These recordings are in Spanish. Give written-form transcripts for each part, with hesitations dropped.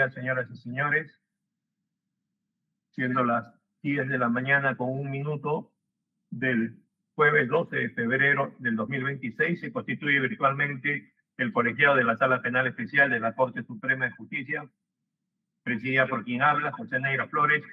días, señoras y señores. Siendo las 10 de la mañana con 1 minuto del jueves 12 de febrero del 2026, se constituye virtualmente el colegiado de la Sala Penal Especial de la Corte Suprema de Justicia, presidida por quien habla, José Neira Flores,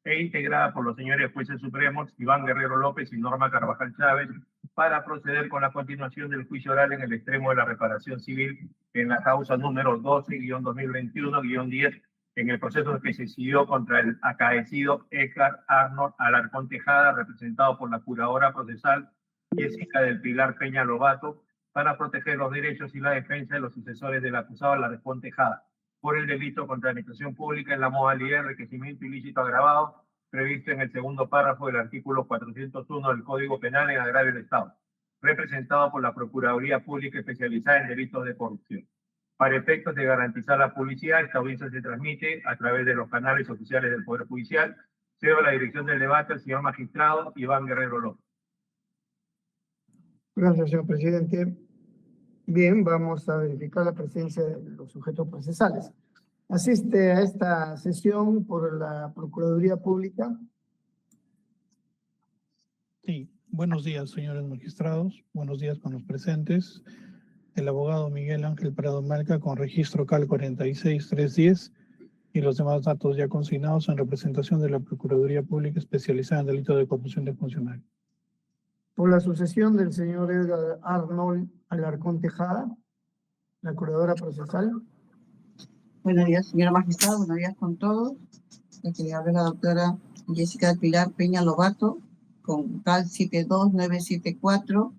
e integrada por los señores jueces supremos Iván Guerrero López y Norma Carvajal Chávez, para proceder con la continuación del juicio oral en el extremo de la reparación civil en la causa número 12-2021-10, en el proceso que se siguió contra el acaecido Edgar Arnold Alarcón Tejada, representado por la curadora procesal Jessica del Pilar Peña Lobato, para proteger los derechos y la defensa de los sucesores del acusado Alarcón Tejada, por el delito contra la administración pública en la modalidad de enriquecimiento ilícito agravado, previsto en el segundo párrafo del artículo 401 del Código Penal en agravio del Estado, representado por la Procuraduría Pública Especializada en Delitos de Corrupción. Para efectos de garantizar la publicidad, esta audiencia se transmite a través de los canales oficiales del Poder Judicial. Cedo la dirección del debate al señor magistrado Iván Guerrero López. Gracias, señor presidente. Bien, vamos a verificar la presencia de los sujetos procesales. Asiste a esta sesión por la Procuraduría Pública. Sí, buenos días, señores magistrados. Buenos días con los presentes. El abogado Miguel Ángel Prado Malca con registro CAL 46310 y los demás datos ya consignados en representación de la Procuraduría Pública especializada en delito de corrupción de funcionarios. Por la sucesión del señor Edgar Arnold Alarcón Tejada, la curadora procesal. Buenos días, señora magistrada, buenos días con todos. La que le habla la doctora Jessica del Pilar Peña Lobato, con CAL 72974,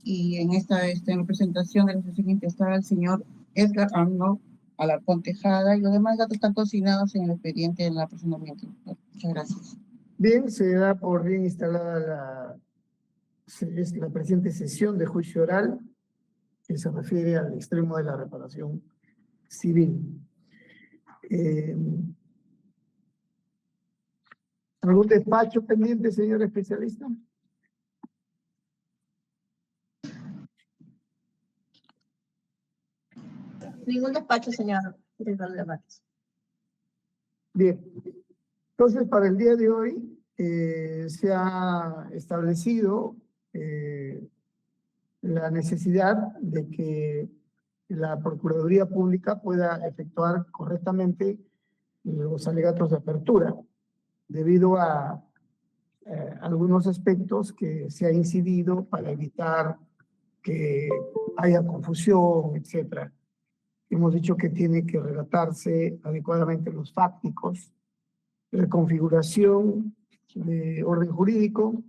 y en esta representación de la sesión intestada el señor Edgar Arnold Alarcón Tejada, y los demás datos están consignados en el expediente de la personamiento. Muchas gracias. Bien, se da por bien instalada la presente sesión de juicio oral, que se refiere al extremo de la reparación civil. ¿Algún despacho pendiente, señor especialista? Ningún despacho, señor director de debates. Bien. Entonces, para el día de hoy se ha establecido la necesidad de que la Procuraduría Pública pueda efectuar correctamente los alegatos de apertura, debido a algunos aspectos que se ha incidido para evitar que haya confusión, etcétera. Hemos dicho que tiene que relatarse adecuadamente los fácticos, la configuración de orden jurídico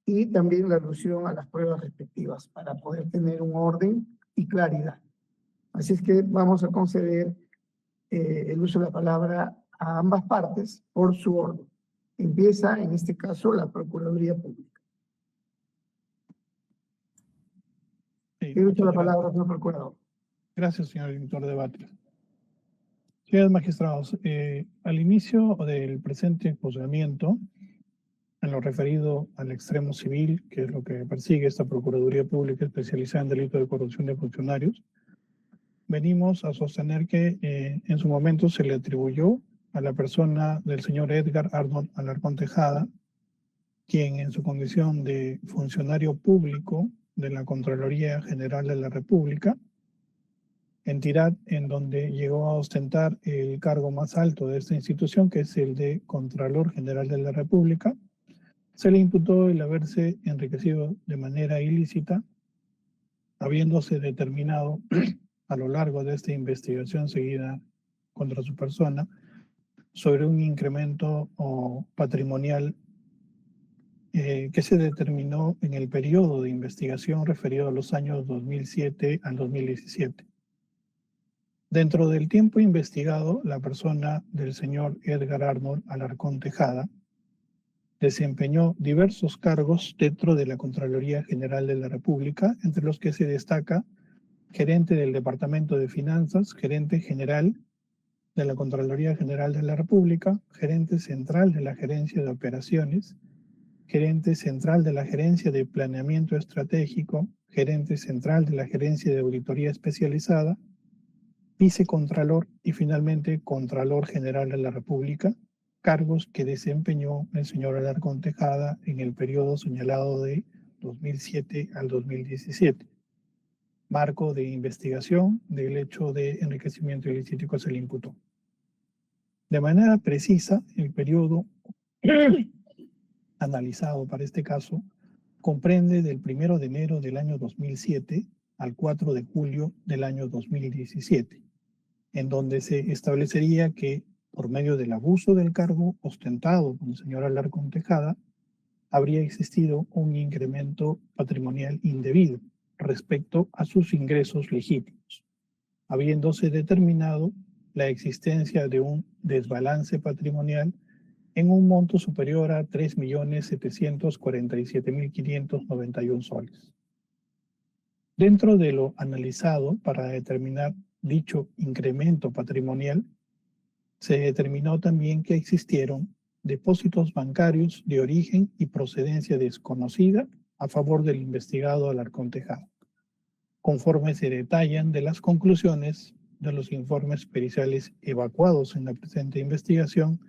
y también la alusión a las pruebas respectivas para poder tener un orden y claridad. Así es que vamos a conceder el uso de la palabra a ambas partes por su orden. Empieza, en este caso, la Procuraduría Pública. Sí, Tiene usted la palabra, señor procurador. Gracias, señor director de debate. Señores magistrados, al inicio del presente juzgamiento, en lo referido al extremo civil, que es lo que persigue esta Procuraduría Pública especializada en delito de corrupción de funcionarios, venimos a sostener que en su momento se le atribuyó a la persona del señor Edgar Arnold Alarcón Tejada, quien en su condición de funcionario público de la Contraloría General de la República, entidad en donde llegó a ostentar el cargo más alto de esta institución, que es el de Contralor General de la República, se le imputó el haberse enriquecido de manera ilícita, habiéndose determinado a lo largo de esta investigación seguida contra su persona sobre un incremento patrimonial que se determinó en el periodo de investigación referido a los años 2007 al 2017. Dentro del tiempo investigado, la persona del señor Edgar Arnold Alarcón Tejada desempeñó diversos cargos dentro de la Contraloría General de la República, entre los que se destaca gerente del Departamento de Finanzas, gerente general de la Contraloría General de la República, gerente central de la Gerencia de Operaciones, gerente central de la Gerencia de Planeamiento Estratégico, gerente central de la Gerencia de Auditoría Especializada vicecontralor y finalmente Contralor General de la República, cargos que desempeñó el señor Alarcón Tejada en el periodo señalado de 2007 al 2017. Marco de investigación del hecho de enriquecimiento ilícito que se le imputó. De manera precisa, el periodo analizado para este caso comprende del 1 de enero del año 2007 al 4 de julio del año 2017, en donde se establecería que por medio del abuso del cargo ostentado por el señor Alarcón Tejada, habría existido un incremento patrimonial indebido respecto a sus ingresos legítimos, habiéndose determinado la existencia de un desbalance patrimonial en un monto superior a 3.747.591 soles. Dentro de lo analizado para determinar dicho incremento patrimonial, se determinó también que existieron depósitos bancarios de origen y procedencia desconocida a favor del investigado Alarcón Tejada, conforme se detallan de las conclusiones de los informes periciales evacuados en la presente investigación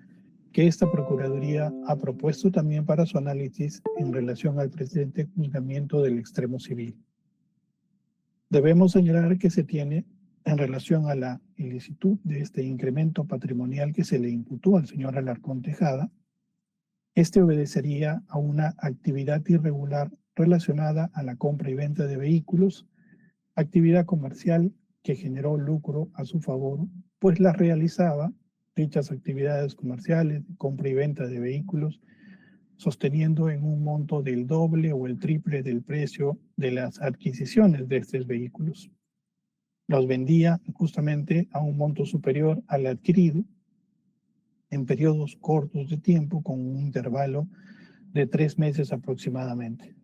que esta Procuraduría ha propuesto también para su análisis en relación al presente juzgamiento del extremo civil. Debemos señalar que se tiene en relación a la ilicitud de este incremento patrimonial que se le imputó al señor Alarcón Tejada, este obedecería a una actividad irregular relacionada a la compra y venta de vehículos, actividad comercial que generó lucro a su favor, pues las realizaba dichas actividades comerciales, compra y venta de vehículos, sosteniendo en un monto del doble o el triple del precio de las adquisiciones de estos vehículos. Los vendía justamente a un monto superior al adquirido en periodos cortos de tiempo con un intervalo de 3 meses aproximadamente.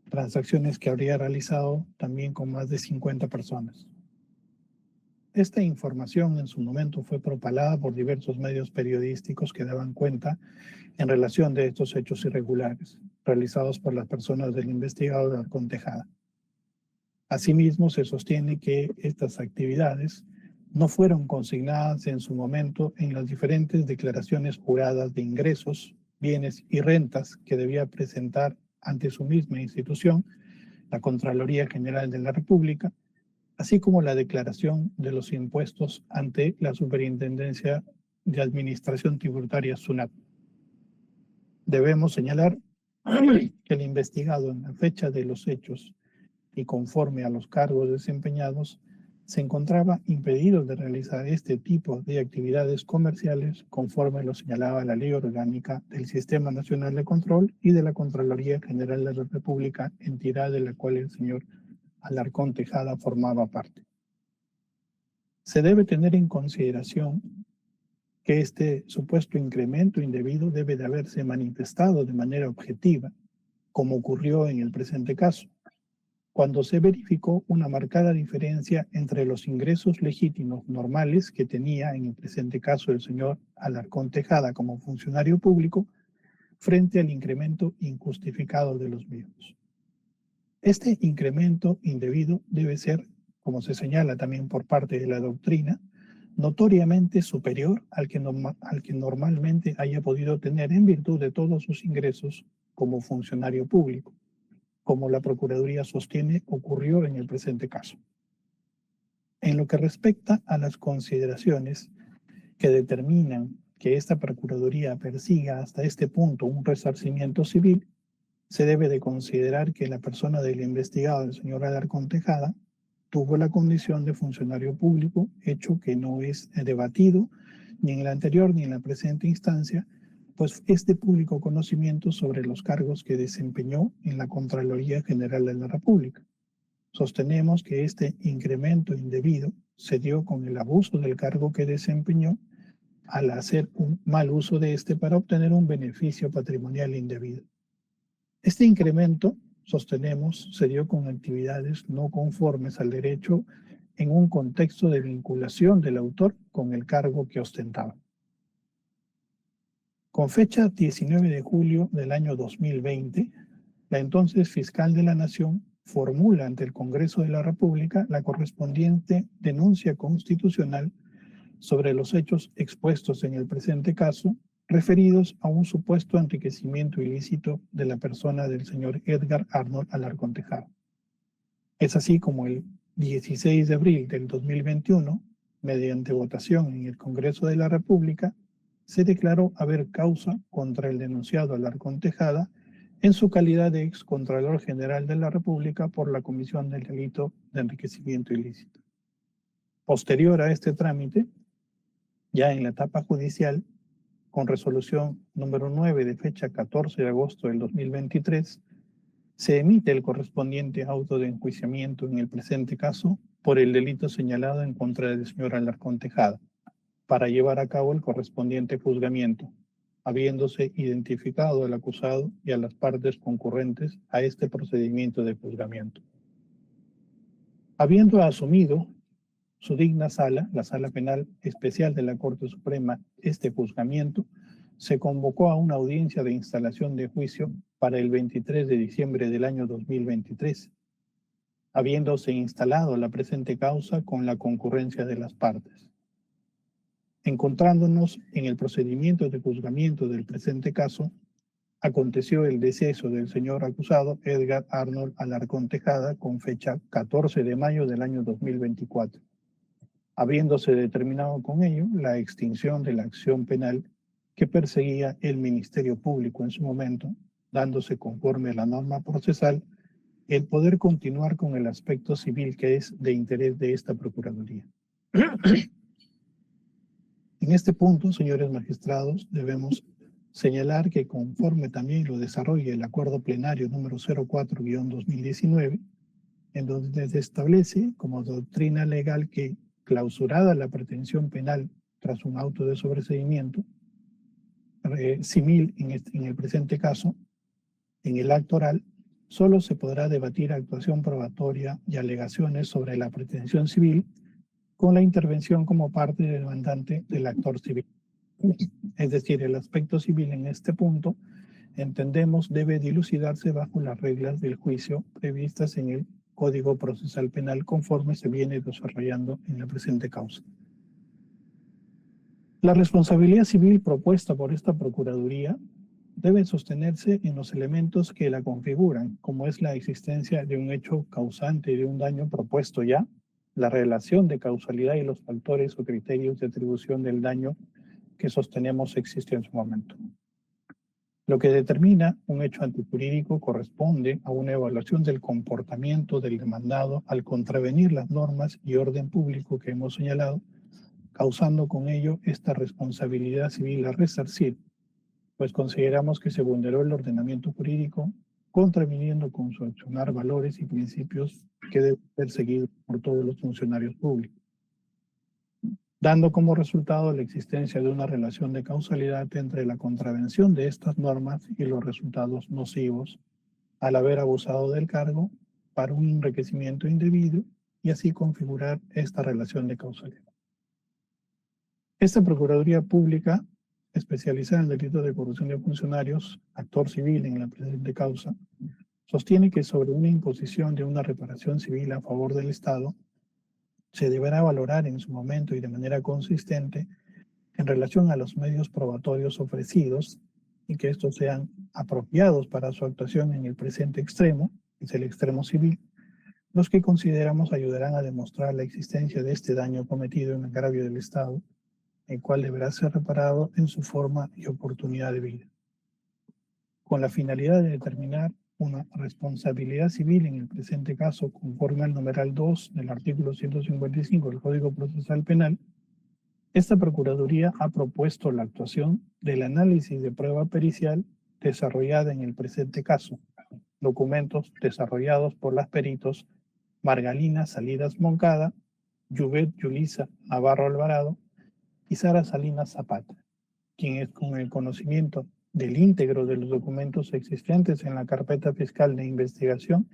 Transacciones que habría realizado también con más de 50 personas. Esta información en su momento fue propalada por diversos medios periodísticos que daban cuenta en relación de estos hechos irregulares realizados por las personas del investigado Alarcón Tejada. Asimismo, se sostiene que estas actividades no fueron consignadas en su momento en las diferentes declaraciones juradas de ingresos, bienes y rentas que debía presentar ante su misma institución, la Contraloría General de la República, así como la declaración de los impuestos ante la Superintendencia de Administración Tributaria SUNAT. Debemos señalar que el investigado en la fecha de los hechos y conforme a los cargos desempeñados, se encontraba impedido de realizar este tipo de actividades comerciales conforme lo señalaba la Ley Orgánica del Sistema Nacional de Control y de la Contraloría General de la República, entidad de la cual el señor Alarcón Tejada formaba parte. Se debe tener en consideración que este supuesto incremento indebido debe de haberse manifestado de manera objetiva, como ocurrió en el presente caso, cuando se verificó una marcada diferencia entre los ingresos legítimos normales que tenía en el presente caso el señor Alarcón Tejada como funcionario público frente al incremento injustificado de los mismos. Este incremento indebido debe ser, como se señala también por parte de la doctrina, notoriamente superior al que normalmente haya podido tener en virtud de todos sus ingresos como funcionario público, como la Procuraduría sostiene ocurrió en el presente caso. En lo que respecta a las consideraciones que determinan que esta Procuraduría persiga hasta este punto un resarcimiento civil, se debe de considerar que la persona del investigado, el señor Alarcón Tejada, tuvo la condición de funcionario público, hecho que no es debatido ni en la anterior ni en la presente instancia, pues es de público conocimiento sobre los cargos que desempeñó en la Contraloría General de la República. Sostenemos que este incremento indebido se dio con el abuso del cargo que desempeñó al hacer un mal uso de este para obtener un beneficio patrimonial indebido. Este incremento, sostenemos, se dio con actividades no conformes al derecho en un contexto de vinculación del autor con el cargo que ostentaba. Con fecha 19 de julio del año 2020, la entonces fiscal de la Nación formula ante el Congreso de la República la correspondiente denuncia constitucional sobre los hechos expuestos en el presente caso, referidos a un supuesto enriquecimiento ilícito de la persona del señor Edgar Arnold Alarcón Tejada. Es así como el 16 de abril del 2021, mediante votación en el Congreso de la República, se declaró haber causa contra el denunciado Alarcón Tejada en su calidad de excontralor general de la República por la comisión del delito de enriquecimiento ilícito. Posterior a este trámite, ya en la etapa judicial, con resolución número 9 de fecha 14 de agosto del 2023, se emite el correspondiente auto de enjuiciamiento en el presente caso por el delito señalado en contra del señor Alarcón Tejada, para llevar a cabo el correspondiente juzgamiento, habiéndose identificado al acusado y a las partes concurrentes a este procedimiento de juzgamiento. Habiendo asumido su digna sala, la Sala Penal Especial de la Corte Suprema, este juzgamiento, se convocó a una audiencia de instalación de juicio para el 23 de diciembre del año 2023, habiéndose instalado la presente causa con la concurrencia de las partes. Encontrándonos en el procedimiento de juzgamiento del presente caso, aconteció el deceso del señor acusado Edgar Arnold Alarcón Tejada con fecha 14 de mayo del año 2024, habiéndose determinado con ello la extinción de la acción penal que perseguía el Ministerio Público en su momento, dándose conforme a la norma procesal el poder continuar con el aspecto civil que es de interés de esta Procuraduría. En este punto, señores magistrados, debemos señalar que conforme también lo desarrolla el Acuerdo Plenario número 04-2019, en donde se establece como doctrina legal que, clausurada la pretensión penal tras un auto de sobreseimiento civil en el presente caso, en el acto oral, solo se podrá debatir actuación probatoria y alegaciones sobre la pretensión civil con la intervención como parte del demandante del actor civil. Es decir, el aspecto civil en este punto, entendemos, debe dilucidarse bajo las reglas del juicio previstas en el Código Procesal Penal conforme se viene desarrollando en la presente causa. La responsabilidad civil propuesta por esta Procuraduría debe sostenerse en los elementos que la configuran, como es la existencia de un hecho causante de un daño propuesto ya, la relación de causalidad y los factores o criterios de atribución del daño que sostenemos existió en su momento. Lo que determina un hecho antijurídico corresponde a una evaluación del comportamiento del demandado al contravenir las normas y orden público que hemos señalado, causando con ello esta responsabilidad civil a resarcir, pues consideramos que se vulneró el ordenamiento jurídico, contraviniendo con su accionar valores y principios que deben ser seguidos por todos los funcionarios públicos, dando como resultado la existencia de una relación de causalidad entre la contravención de estas normas y los resultados nocivos al haber abusado del cargo para un enriquecimiento indebido y así configurar esta relación de causalidad. Esta Procuraduría Pública, especializada en el delito de corrupción de funcionarios, actor civil en la presente causa, sostiene que sobre una imposición de una reparación civil a favor del Estado, se deberá valorar en su momento y de manera consistente en relación a los medios probatorios ofrecidos y que estos sean apropiados para su actuación en el presente extremo, que es el extremo civil, los que consideramos ayudarán a demostrar la existencia de este daño cometido en agravio del Estado, el cual deberá ser reparado en su forma y oportunidad de vida, con la finalidad de determinar una responsabilidad civil en el presente caso conforme al numeral 2 del artículo 155 del Código Procesal Penal. Esta Procuraduría ha propuesto la actuación del análisis de prueba pericial desarrollada en el presente caso, documentos desarrollados por las peritos Margalina Salinas Moncada, Yubet Yulisa Navarro Alvarado y Sara Salinas Zapata, quienes con el conocimiento del íntegro de los documentos existentes en la carpeta fiscal de investigación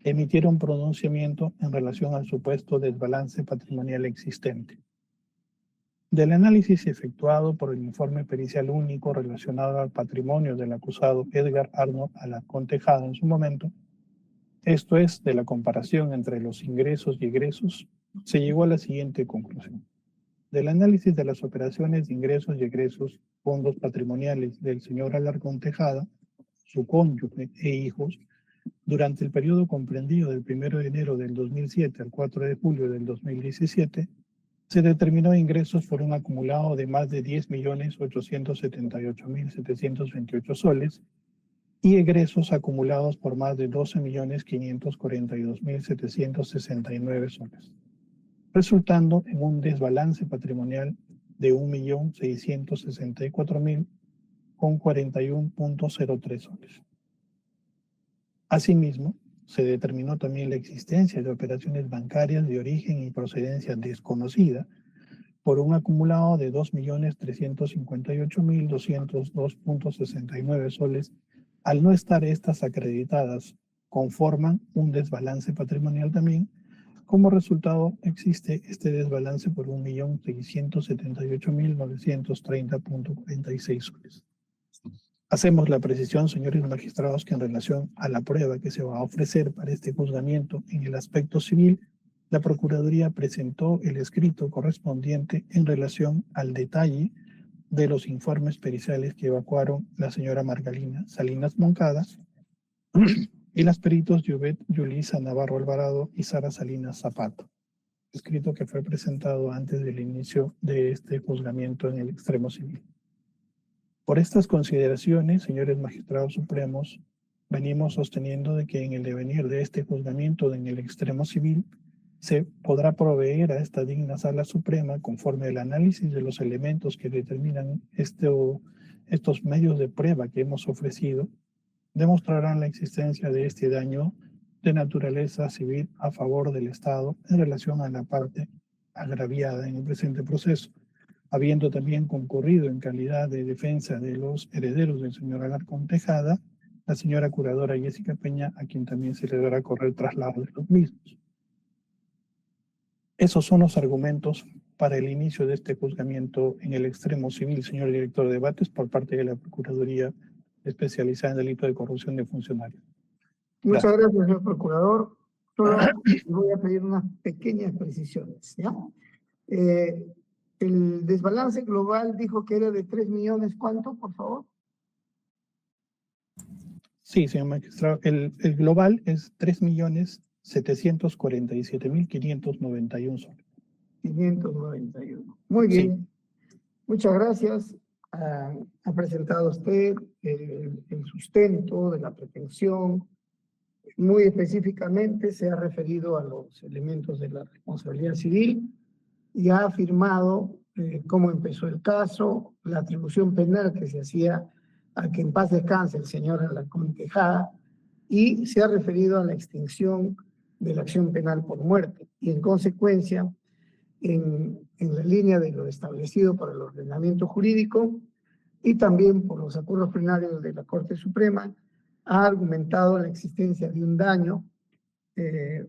emitieron pronunciamiento en relación al supuesto desbalance patrimonial existente. Del análisis efectuado por el informe pericial único relacionado al patrimonio del acusado Edgar Arnold Alarcón Tejada en su momento, Esto es, de la comparación entre los ingresos y egresos, se llegó a la siguiente conclusión. Del análisis de las operaciones de ingresos y egresos, fondos patrimoniales del señor Alarcón Tejada, su cónyuge e hijos, durante el periodo comprendido del 1 de enero del 2007 al 4 de julio del 2017, se determinó ingresos por un acumulado de más de 10.878.728 soles y egresos acumulados por más de 12.542.769 soles, resultando en un desbalance patrimonial de 1.664.000 con 41.03 soles. Asimismo, se determinó también la existencia de operaciones bancarias de origen y procedencia desconocida por un acumulado de 2.358.202.69 soles. Al no estar estas acreditadas, conforman un desbalance patrimonial también. Como resultado, existe este desbalance por 1.678.930.46 soles. Hacemos la precisión, señores magistrados, que en relación a la prueba que se va a ofrecer para este juzgamiento en el aspecto civil, la Procuraduría presentó el escrito correspondiente en relación al detalle de los informes periciales que evacuaron la señora Margalina Salinas Moncada y las peritos Yubet Yulisa Navarro Alvarado y Sara Salinas Zapato. Escrito que fue presentado antes del inicio de este juzgamiento en el extremo civil. Por estas consideraciones, señores magistrados supremos, venimos sosteniendo de que en el devenir de este juzgamiento en el extremo civil se podrá proveer a esta digna Sala Suprema, conforme al análisis de los elementos que determinan estos medios de prueba que hemos ofrecido, demostrarán la existencia de este daño de naturaleza civil a favor del Estado en relación a la parte agraviada en el presente proceso, habiendo también concurrido en calidad de defensa de los herederos del señor Alarcón Tejada, la señora curadora Jessica Peña, a quien también se le dará correr traslado de los mismos. Esos son los argumentos para el inicio de este juzgamiento en el extremo civil, señor director de debates, por parte de la Procuraduría especializada en delito de corrupción de funcionarios. Muchas gracias, señor procurador. Solo voy a pedir unas pequeñas precisiones, ¿ya? El desbalance global dijo que era de 3 millones, ¿cuánto, por favor? Sí, señor magistrado, el global es 3.747.591 soles. 591. Muy bien. Sí. Muchas gracias. Ha presentado usted el sustento de la pretensión. Muy específicamente se ha referido a los elementos de la responsabilidad civil y ha afirmado cómo empezó el caso, la atribución penal que se hacía a que en paz descanse el señor Alarcón Tejada, y se ha referido a la extinción de la acción penal por muerte. Y en consecuencia, en la línea de lo establecido para el ordenamiento jurídico y también por los acuerdos plenarios de la Corte Suprema, ha argumentado la existencia de un daño,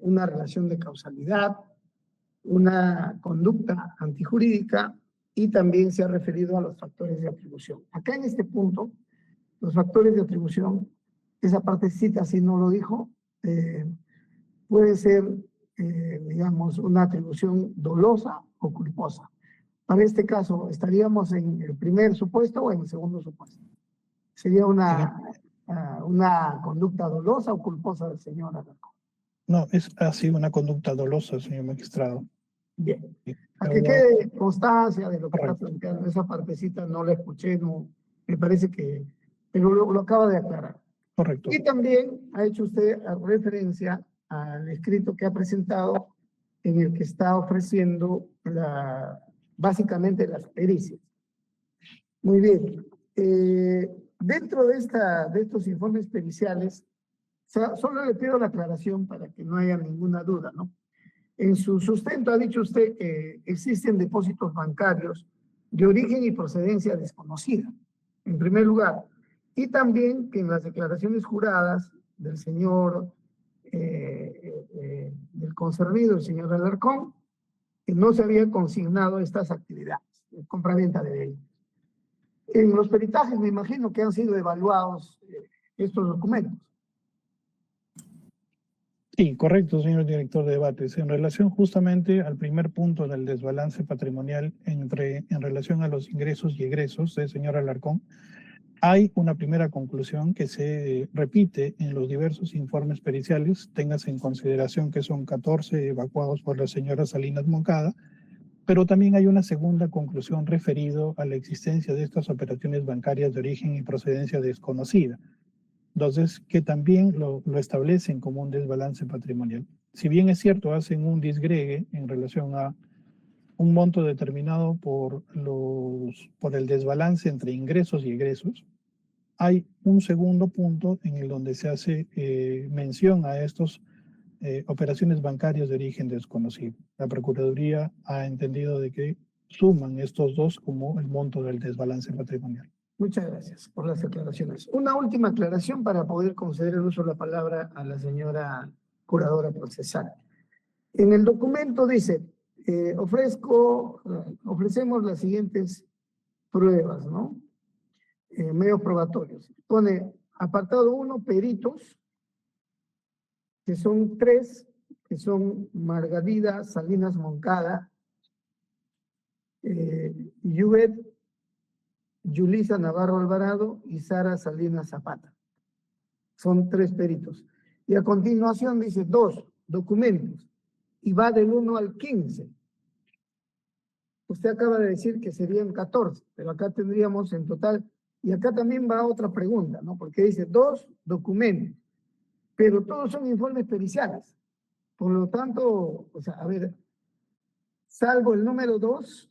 una relación de causalidad, una conducta antijurídica, y también se ha referido a los factores de atribución. Acá en este punto, los factores de atribución, esa partecita si no lo dijo, puede ser, digamos, una atribución dolosa o culposa. Para este caso, ¿estaríamos en el primer supuesto o en el segundo supuesto? ¿Sería una conducta dolosa o culposa del señor Alarcón? No, ha sido una conducta dolosa, señor magistrado. Bien. A que quede constancia de lo que está planteando, esa partecita no la escuché, no, me parece que, pero lo acaba de aclarar. Correcto. Y también ha hecho usted referencia al escrito que ha presentado en el que está ofreciendo básicamente las pericias. Muy bien. Dentro de estos informes periciales, solo le pido la aclaración para que no haya ninguna duda, ¿no? En su sustento ha dicho usted que existen depósitos bancarios de origen y procedencia desconocida, en primer lugar, y también que en las declaraciones juradas del señor, del concernido, el señor Alarcón, que no se había consignado estas actividades de compraventa de vehículos. En los peritajes me imagino que han sido evaluados estos documentos. Sí, correcto, señor director de debates. En relación justamente al primer punto del desbalance patrimonial en relación a los ingresos y egresos del señor Alarcón, hay una primera conclusión que se repite en los diversos informes periciales. Téngase en consideración que son 14 evacuados por la señora Salinas Moncada, pero también hay una segunda conclusión referido a la existencia de estas operaciones bancarias de origen y procedencia desconocida. Entonces, que también lo establecen como un desbalance patrimonial. Si bien es cierto, hacen un disgregue en relación a un monto determinado por el desbalance entre ingresos y egresos, hay un segundo punto en el donde se hace mención a estas operaciones bancarias de origen desconocido. La Procuraduría ha entendido de que suman estos dos como el monto del desbalance patrimonial. Muchas gracias por las aclaraciones. Una última aclaración para poder conceder el uso de la palabra a la señora curadora procesal. En el documento dice, ofrecemos las siguientes pruebas, ¿no? Medios probatorios. Pone apartado 1, peritos, que son 3, que son Margarida Salinas Moncada, Yuvet Yulisa Navarro Alvarado y Sara Salinas Zapata. Son 3 peritos. Y a continuación dice 2 documentos y va del 1 al 15. Usted acaba de decir que serían 14, pero acá tendríamos en total, y acá también va otra pregunta, ¿no? Porque dice 2 documentos, pero todos son informes periciales. Por lo tanto, o sea, a ver, salvo el número 2,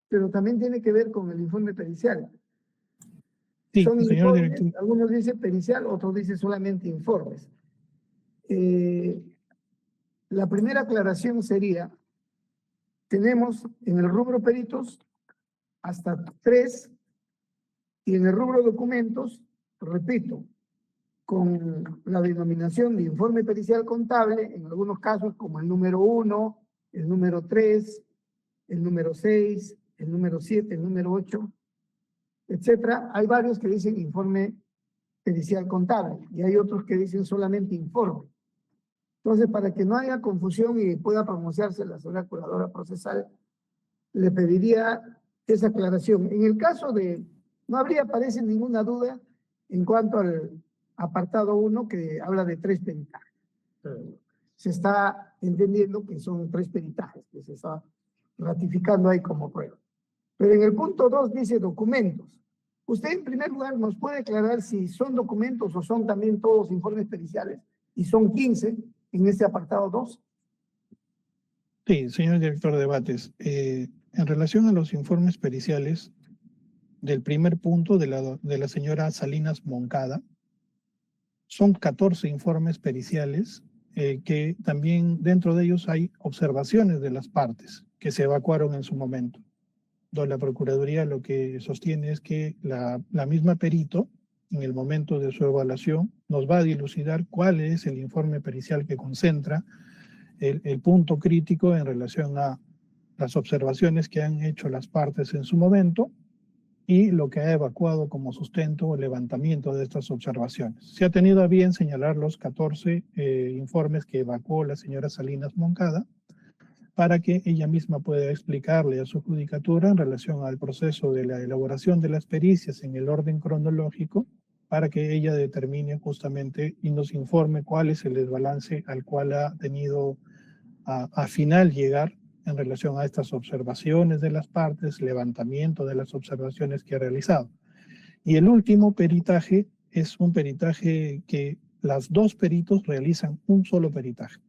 pero también tiene que ver con el informe pericial. Sí, Son señor informes, director. algunos dicen pericial, otros dicen solamente informes. La primera aclaración sería, tenemos en el rubro peritos hasta 3 y en el rubro documentos, repito, con la denominación de informe pericial contable, en algunos casos como el número 1, el número 3, el número 6, el número 7, el número 8, etcétera. Hay varios que dicen informe pericial contable y hay otros que dicen solamente informe. Entonces, para que no haya confusión y pueda pronunciarse la señora curadora procesal, le pediría esa aclaración. En el caso de, no habría, parece, ninguna duda en cuanto al apartado 1 que habla de 3 peritajes. Se está entendiendo que son 3 peritajes que se está ratificando ahí como prueba. Pero en el punto 2 dice documentos. Usted, en primer lugar, nos puede aclarar si son documentos o son también todos informes periciales, y son 15 en este apartado 2. Sí, señor director de debates. En relación a los informes periciales del primer punto de la señora Salinas Moncada, son 14 informes periciales que también dentro de ellos hay observaciones de las partes que se evacuaron en su momento. Donde la Procuraduría lo que sostiene es que la misma perito, en el momento de su evaluación, nos va a dilucidar cuál es el informe pericial que concentra el punto crítico en relación a las observaciones que han hecho las partes en su momento y lo que ha evacuado como sustento o levantamiento de estas observaciones. Se ha tenido a bien señalar los 14 informes que evacuó la señora Salinas Moncada para que ella misma pueda explicarle a su judicatura en relación al proceso de la elaboración de las pericias en el orden cronológico, para que ella determine justamente y nos informe cuál es el desbalance al cual ha tenido a final llegar en relación a estas observaciones de las partes, levantamiento de las observaciones que ha realizado. Y el último peritaje es un peritaje que las 2 peritos realizan un solo peritaje.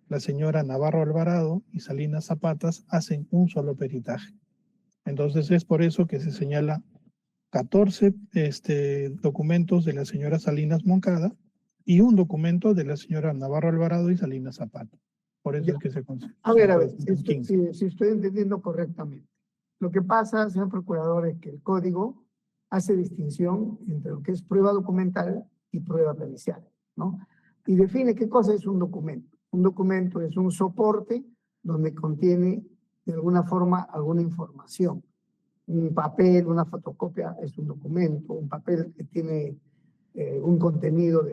La señora Navarro Alvarado y Salinas Zapatas hacen un solo peritaje. Entonces es por eso que se señala 14 documentos de la señora Salinas Moncada y un documento de la señora Navarro Alvarado y Salinas Zapata. Por eso es que se considera. A ver, si estoy entendiendo correctamente. Lo que pasa, señor procurador, es que el código hace distinción entre lo que es prueba documental y prueba pericial, ¿no? Y define qué cosa es un documento. Un documento es un soporte donde contiene de alguna forma alguna información. Un papel, una fotocopia es un documento, un papel que tiene un contenido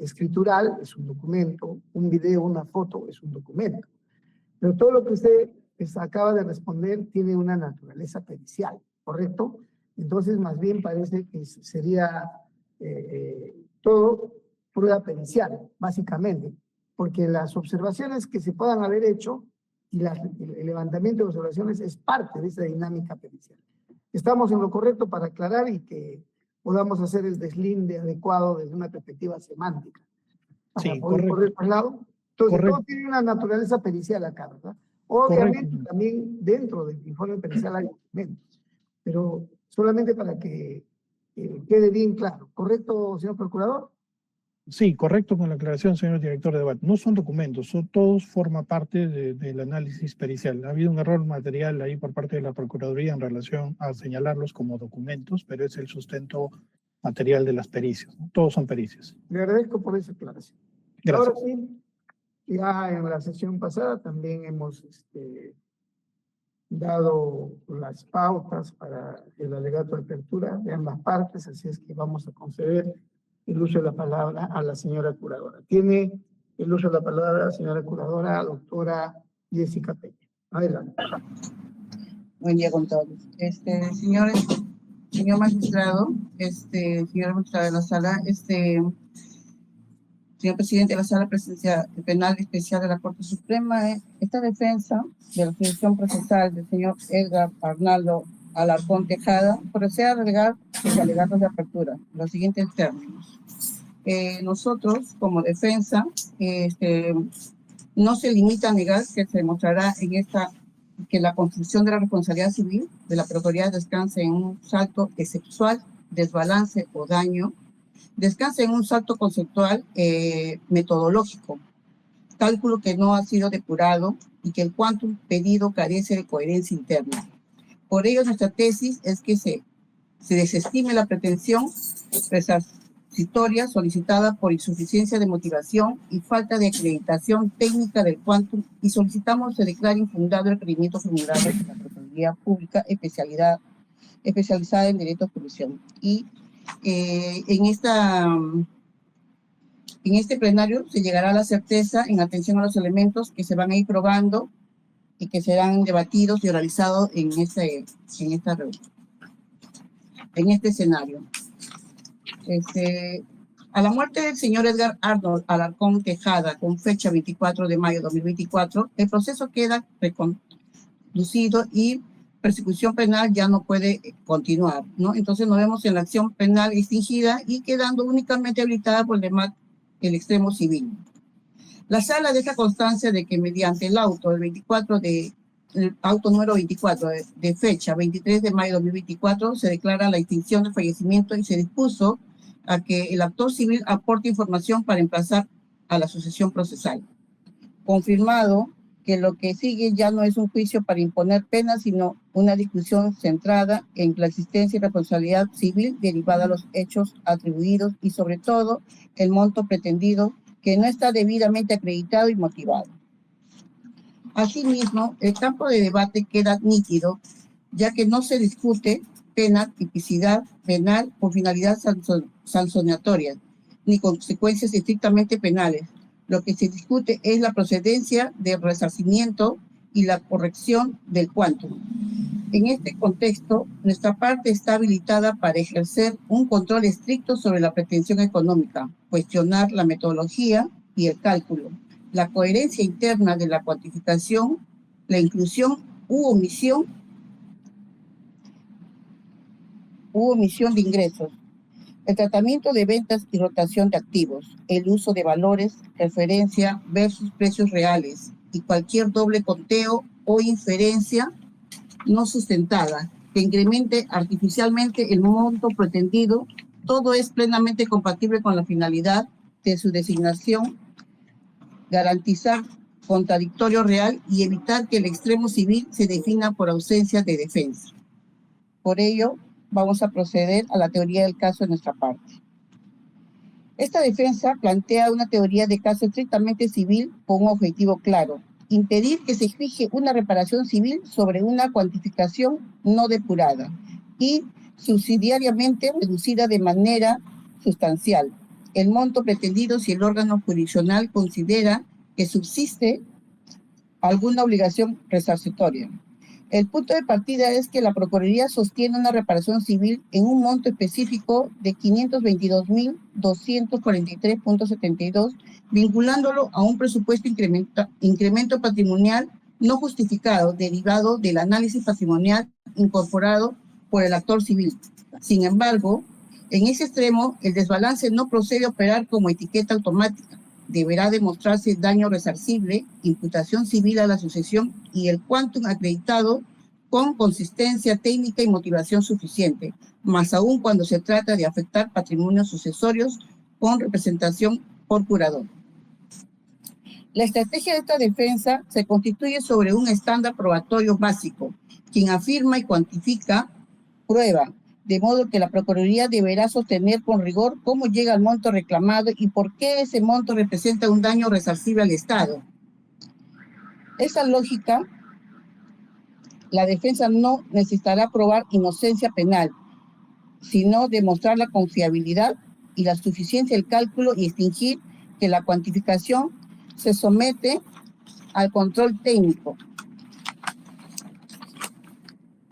escritural es un documento, un video, una foto es un documento. Pero todo lo que usted acaba de responder tiene una naturaleza pericial, ¿correcto? Entonces, más bien parece que sería todo prueba pericial, básicamente, porque las observaciones que se puedan haber hecho y el levantamiento de observaciones es parte de esa dinámica pericial. Estamos en lo correcto para aclarar y que podamos hacer el deslinde adecuado desde una perspectiva semántica. Para Sí, poder correcto. correr por el lado. Entonces, Correcto. todo tiene una naturaleza pericial acá, ¿verdad? Obviamente, Correcto. también dentro del informe pericial hay documentos, pero solamente para que quede bien claro. ¿Correcto, señor procurador? Sí, correcto con la aclaración, señor director de debate. No son documentos, todos forman parte del análisis pericial. Ha habido un error material ahí por parte de la Procuraduría en relación a señalarlos como documentos, pero es el sustento material de las pericias, ¿no? Todos son pericias. Le agradezco por esa aclaración. Gracias. Ahora sí, ya en la sesión pasada también hemos dado las pautas para el alegato de apertura de ambas partes, así es que vamos a conceder el uso de la palabra a la señora curadora. Tiene el uso de la palabra la señora curadora, doctora Jessica Peña. Adelante. Buen día con todos. Señores, señor magistrado, señora magistrada de la sala, señor presidente de la Sala Penal Especial de la Corte Suprema, esta defensa de la resolución procesal del señor Edgar Arnaldo Alarcón Tejada procede a relegar los alegatos de apertura, los siguientes términos. Nosotros, como defensa, no se limita a negar que se demostrará que la construcción de la responsabilidad civil de la Procuraduría descansa en un salto excepcional, desbalance o daño, descansa en un salto conceptual metodológico, cálculo que no ha sido depurado y que el quantum pedido carece de coherencia interna. Por ello, nuestra tesis es que se desestime la pretensión resarcitoria solicitada por insuficiencia de motivación y falta de acreditación técnica del quantum y solicitamos se declare infundado el requerimiento formulado por la Procuraduría Pública especializada en Derecho de Comisión. Y en este plenario se llegará a la certeza en atención a los elementos que se van a ir probando y que serán debatidos y oralizados en este escenario. A la muerte del señor Edgar Arnold Alarcón Tejada, con fecha 24 de mayo de 2024, el proceso queda reconducido y persecución penal ya no puede continuar, ¿no? Entonces nos vemos en la acción penal extinguida y quedando únicamente habilitada por el extremo civil. La sala deja constancia de que mediante el auto el auto número 24 de fecha 23 de mayo de 2024 se declara la extinción del fallecimiento y se dispuso a que el actor civil aporte información para emplazar a la sucesión procesal. Confirmado que lo que sigue ya no es un juicio para imponer penas, sino una discusión centrada en la existencia y responsabilidad civil derivada de los hechos atribuidos y sobre todo el monto pretendido que no está debidamente acreditado y motivado. Asimismo, el campo de debate queda nítido, ya que no se discute pena, tipicidad penal o finalidad sancionatoria, ni consecuencias estrictamente penales. Lo que se discute es la procedencia del resarcimiento y la corrección del quantum. En este contexto, nuestra parte está habilitada para ejercer un control estricto sobre la pretensión económica, cuestionar la metodología y el cálculo, la coherencia interna de la cuantificación, la inclusión u omisión de ingresos, el tratamiento de ventas y rotación de activos, el uso de valores, referencia versus precios reales y cualquier doble conteo o inferencia no sustentada que incremente artificialmente el monto pretendido, todo es plenamente compatible con la finalidad de su designación, garantizar contradictorio real y evitar que el extremo civil se defina por ausencia de defensa. Por ello, vamos a proceder a la teoría del caso de nuestra parte. Esta defensa plantea una teoría de caso estrictamente civil con un objetivo claro: impedir que se fije una reparación civil sobre una cuantificación no depurada y subsidiariamente reducida de manera sustancial el monto pretendido si el órgano jurisdiccional considera que subsiste alguna obligación resarcitoria. El punto de partida es que la Procuraduría sostiene una reparación civil en un monto específico de 522.243.72, vinculándolo a un presupuesto incremento patrimonial no justificado derivado del análisis patrimonial incorporado por el actor civil. Sin embargo, en ese extremo, el desbalance no procede a operar como etiqueta automática. Deberá demostrarse daño resarcible, imputación civil a la sucesión y el quantum acreditado con consistencia técnica y motivación suficiente, más aún cuando se trata de afectar patrimonios sucesorios con representación por curador. La estrategia de esta defensa se constituye sobre un estándar probatorio básico, quien afirma y cuantifica prueba, de modo que la Procuraduría deberá sostener con rigor cómo llega al monto reclamado y por qué ese monto representa un daño resarcible al Estado. Esa lógica, la defensa no necesitará probar inocencia penal, sino demostrar la confiabilidad y la suficiencia del cálculo y extingir que la cuantificación se somete al control técnico.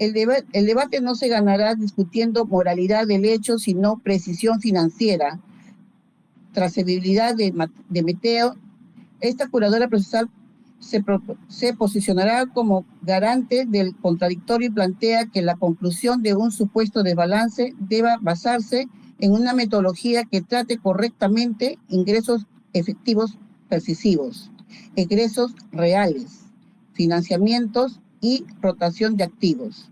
El debate no se ganará discutiendo moralidad del hecho, sino precisión financiera, trazabilidad de meteo. Esta curadora procesal se posicionará como garante del contradictorio y plantea que la conclusión de un supuesto desbalance deba basarse en una metodología que trate correctamente ingresos efectivos percisivos, egresos reales, financiamientos y rotación de activos.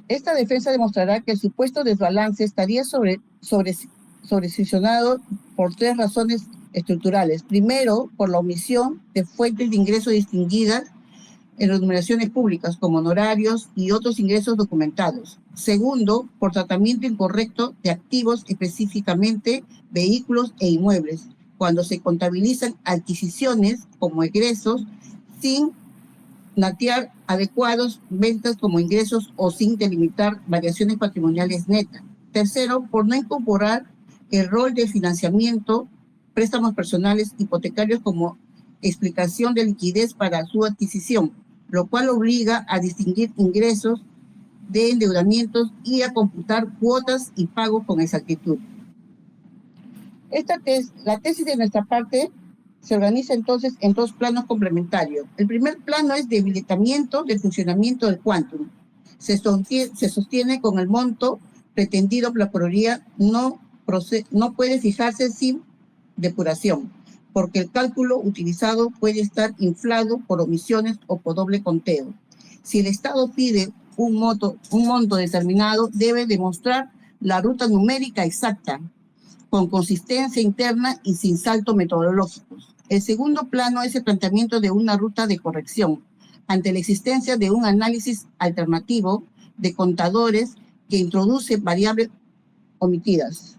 Esta defensa demostrará que el supuesto desbalance estaría sobresesionado por tres razones estructurales. Primero, por la omisión de fuentes de ingreso distinguidas en las numeraciones públicas, como honorarios y otros ingresos documentados. Segundo, por tratamiento incorrecto de activos, específicamente vehículos e inmuebles, cuando se contabilizan adquisiciones como egresos sin natear adecuados ventas como ingresos o sin delimitar variaciones patrimoniales netas. Tercero, por no incorporar el rol de financiamiento, préstamos personales hipotecarios como explicación de liquidez para su adquisición, lo cual obliga a distinguir ingresos de endeudamientos y a computar cuotas y pagos con exactitud. La tesis de nuestra parte se organiza entonces en dos planos complementarios. El primer plano es debilitamiento del funcionamiento del quantum. Se sostiene con el monto pretendido por la Procuraduría no puede fijarse sin depuración, porque el cálculo utilizado puede estar inflado por omisiones o por doble conteo. Si el Estado pide un monto determinado, debe demostrar la ruta numérica exacta, con consistencia interna y sin saltos metodológicos. El segundo plano es el planteamiento de una ruta de corrección ante la existencia de un análisis alternativo de contadores que introduce variables omitidas.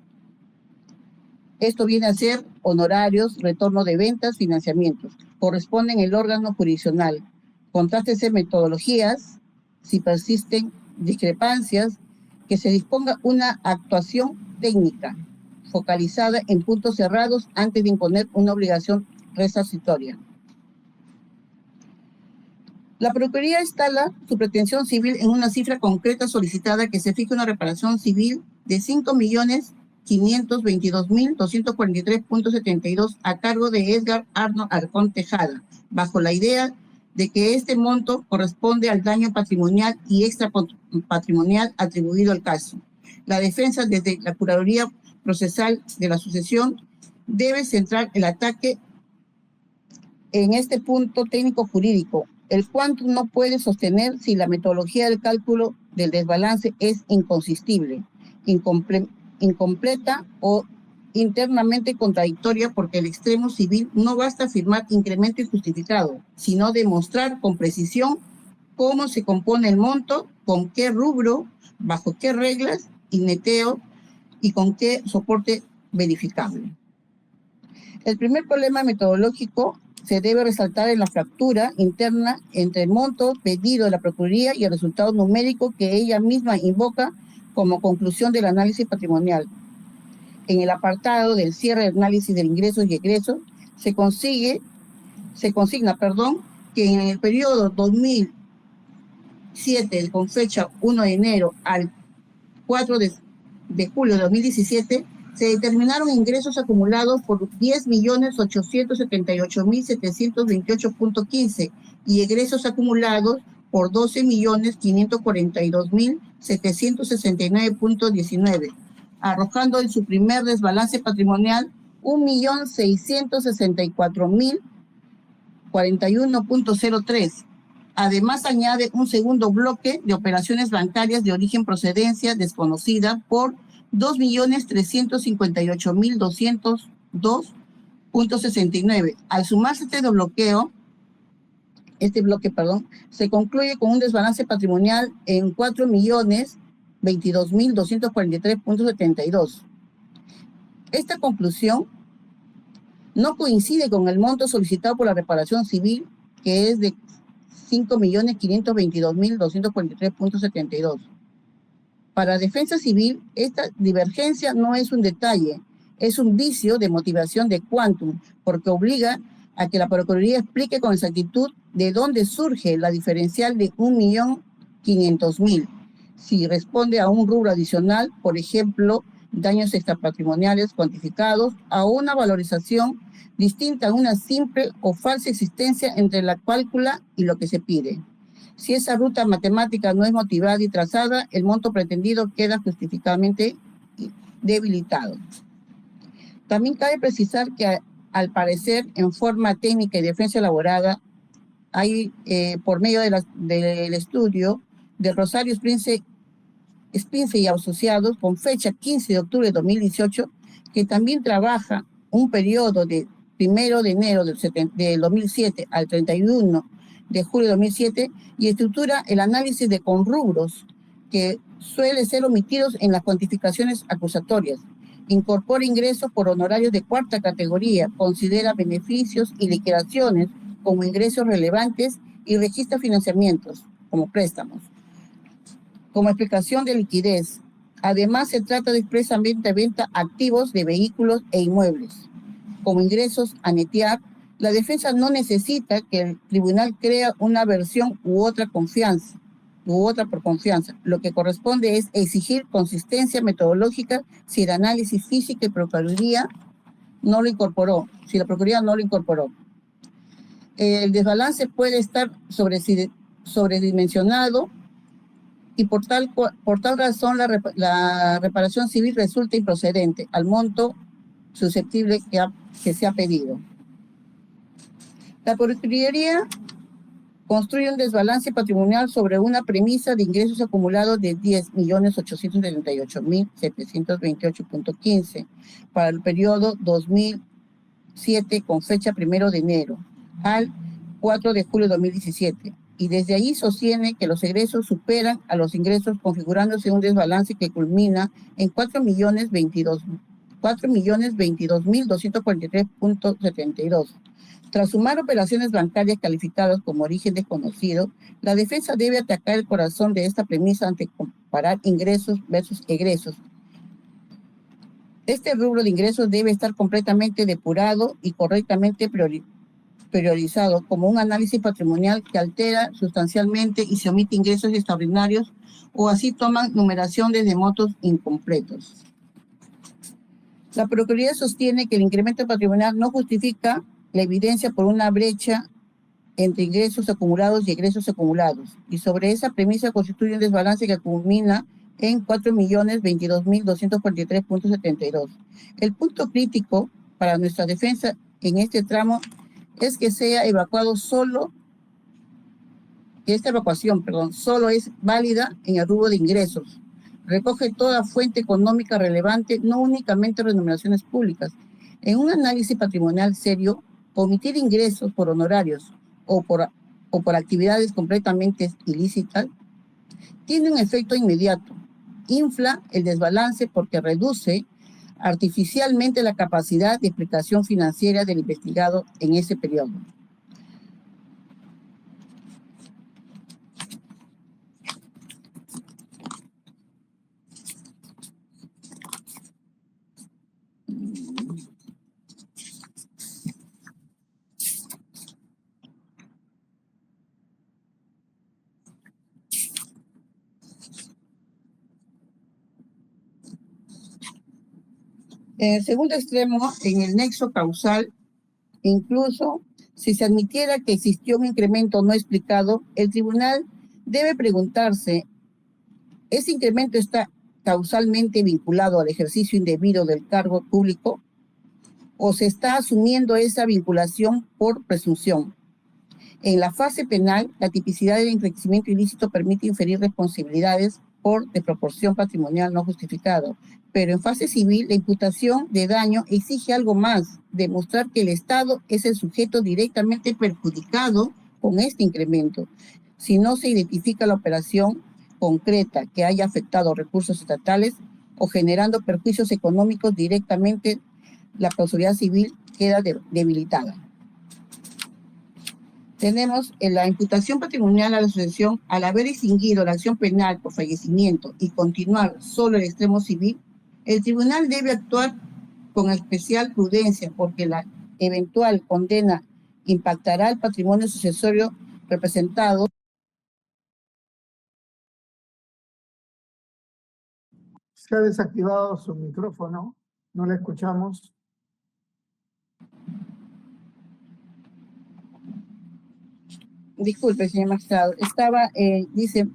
Esto viene a ser honorarios, retorno de ventas, financiamientos. Corresponden el órgano jurisdiccional. Contrástese metodologías, si persisten discrepancias, que se disponga una actuación técnica focalizada en puntos cerrados antes de imponer una obligación resarcitoria. La Procuraduría instala su pretensión civil en una cifra concreta solicitada que se fije una reparación civil de 5.522.243.72 a cargo de Edgar Arno Arcón Tejada, bajo la idea de que este monto corresponde al daño patrimonial y extrapatrimonial atribuido al caso. La defensa desde la Curaduría Procesal de la Sucesión debe centrar el ataque en este punto técnico-jurídico. El quantum no puede sostener si la metodología del cálculo del desbalance es inconsistible, incompleta o internamente contradictoria, porque el extremo civil no basta afirmar incremento injustificado, sino demostrar con precisión cómo se compone el monto, con qué rubro, bajo qué reglas y neteo y con qué soporte verificable. El primer problema metodológico se debe resaltar en la fractura interna entre el monto pedido de la Procuraduría y el resultado numérico que ella misma invoca como conclusión del análisis patrimonial. En el apartado del cierre de análisis de ingresos y egresos, se consigna, que en el periodo 2007, con fecha 1 de enero al 4 de julio de 2017, se determinaron ingresos acumulados por 10.878.728.15 y egresos acumulados por 12.542.769.19, arrojando en su primer desbalance patrimonial 1.664.041.03. Además, añade un segundo bloque de operaciones bancarias de origen procedencia desconocida por 2.358.202.69. Al sumarse este bloque, se concluye con un desbalance patrimonial en 4.022.243.72. Esta conclusión no coincide con el monto solicitado por la reparación civil, que es de 5.522.243.72. Para Defensa Civil, esta divergencia no es un detalle, es un vicio de motivación de quantum, porque obliga a que la Procuraduría explique con exactitud de dónde surge la diferencial de 1.500.000. Si responde a un rubro adicional, por ejemplo, daños extrapatrimoniales cuantificados, a una valorización distinta a una simple o falsa existencia entre la cálcula y lo que se pide. Si esa ruta matemática no es motivada y trazada, el monto pretendido queda justificadamente debilitado. También cabe precisar que, al parecer, en forma técnica y defensa elaborada, hay, por medio del estudio de Rosario Spince y Asociados, con fecha 15 de octubre de 2018, que también trabaja un periodo de 1 de enero del 2007 al 31 de julio de 2007, y estructura el análisis de conrubros que suele ser omitidos en las cuantificaciones acusatorias. Incorpora ingresos por honorarios de cuarta categoría, considera beneficios y liquidaciones como ingresos relevantes y registra financiamientos como préstamos, como explicación de liquidez. Además, se trata de expresamente venta activos de vehículos e inmuebles como ingresos a netear. La defensa no necesita que el tribunal crea una versión u otra por confianza. Lo que corresponde es exigir consistencia metodológica si el análisis físico y Procuraduría no lo incorporó, El desbalance puede estar sobredimensionado y por tal razón la reparación civil resulta improcedente al monto susceptible que se ha pedido. La Procuraduría construye un desbalance patrimonial sobre una premisa de ingresos acumulados de 10.878.728.15 para el periodo 2007, con fecha 1 de enero al 4 de julio de 2017, y desde allí sostiene que los egresos superan a los ingresos, configurándose un desbalance que culmina en 4.022.243.72. Tras sumar operaciones bancarias calificadas como origen desconocido, la defensa debe atacar el corazón de esta premisa ante comparar ingresos versus egresos. Este rubro de ingresos debe estar completamente depurado y correctamente priorizado como un análisis patrimonial que altera sustancialmente y se omite ingresos extraordinarios, o así toman numeración desde montos incompletos. La Procuraduría sostiene que el incremento patrimonial no justifica la evidencia por una brecha entre ingresos acumulados y egresos acumulados, y sobre esa premisa constituye un desbalance que culmina en 4.022.243.72. El punto crítico para nuestra defensa en este tramo es que esta evacuación solo es válida en el rubro de ingresos. Recoge toda fuente económica relevante, no únicamente remuneraciones públicas. En un análisis patrimonial serio, omitir ingresos por honorarios o por actividades completamente ilícitas tiene un efecto inmediato. Infla el desbalance porque reduce artificialmente la capacidad de explicación financiera del investigado en ese periodo. En el segundo extremo, en el nexo causal, incluso si se admitiera que existió un incremento no explicado, el tribunal debe preguntarse, ¿ese incremento está causalmente vinculado al ejercicio indebido del cargo público o se está asumiendo esa vinculación por presunción? En la fase penal, la tipicidad del enriquecimiento ilícito permite inferir responsabilidades por desproporción patrimonial no justificado, pero en fase civil la imputación de daño exige algo más, demostrar que el Estado es el sujeto directamente perjudicado con este incremento. Si no se identifica la operación concreta que haya afectado recursos estatales o generando perjuicios económicos directamente, la responsabilidad civil queda debilitada. Tenemos en la imputación patrimonial a la asociación, al haber extinguido la acción penal por fallecimiento y continuar solo el extremo civil, el tribunal debe actuar con especial prudencia porque la eventual condena impactará el patrimonio sucesorio representado. Se ha desactivado su micrófono, no la escuchamos. Disculpe, señor magistrado, dice,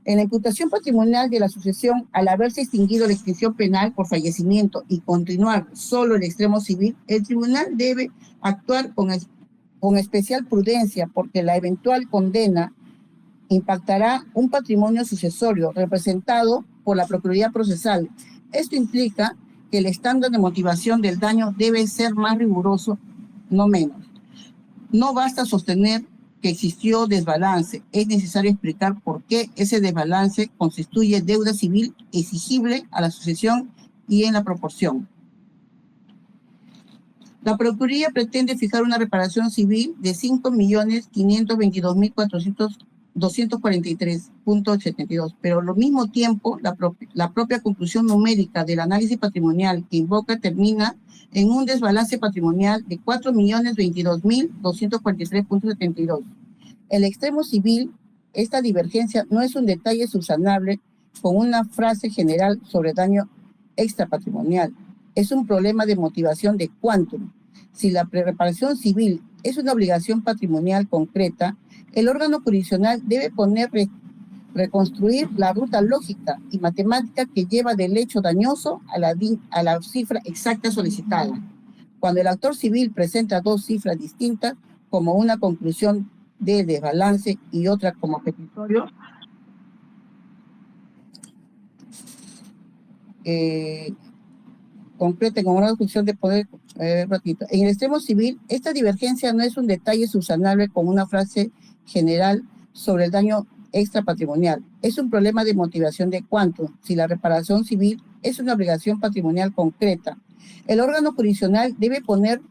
en la imputación patrimonial de la sucesión, al haberse extinguido la extinción penal por fallecimiento y continuar solo el extremo civil, el tribunal debe actuar con especial prudencia porque la eventual condena impactará un patrimonio sucesorio representado por la Procuraduría Procesal. Esto implica que el estándar de motivación del daño debe ser más riguroso, no menos. No basta sostener que existió desbalance, es necesario explicar por qué ese desbalance constituye deuda civil exigible a la sucesión y en la proporción. La Procuraduría pretende fijar una reparación civil de 5.522.243.72, pero al mismo tiempo la propia conclusión numérica del análisis patrimonial que invoca termina en un desbalance patrimonial de 4.022.243.72. El extremo civil, esta divergencia no es un detalle subsanable con una frase general sobre daño extrapatrimonial. Es un problema de motivación de quantum. Si la prereparación civil es una obligación patrimonial concreta, el órgano jurisdiccional debe reconstruir la ruta lógica y matemática que lleva del hecho dañoso a la cifra exacta solicitada. Cuando el actor civil presenta dos cifras distintas, como una conclusión de desbalance y otra como petitorio, concreta con una función de poder. En el extremo civil, esta divergencia no es un detalle subsanable con una frase general sobre el daño extrapatrimonial. Es un problema de motivación de quantum. Si la reparación civil es una obligación patrimonial concreta, el órgano jurisdiccional debe poder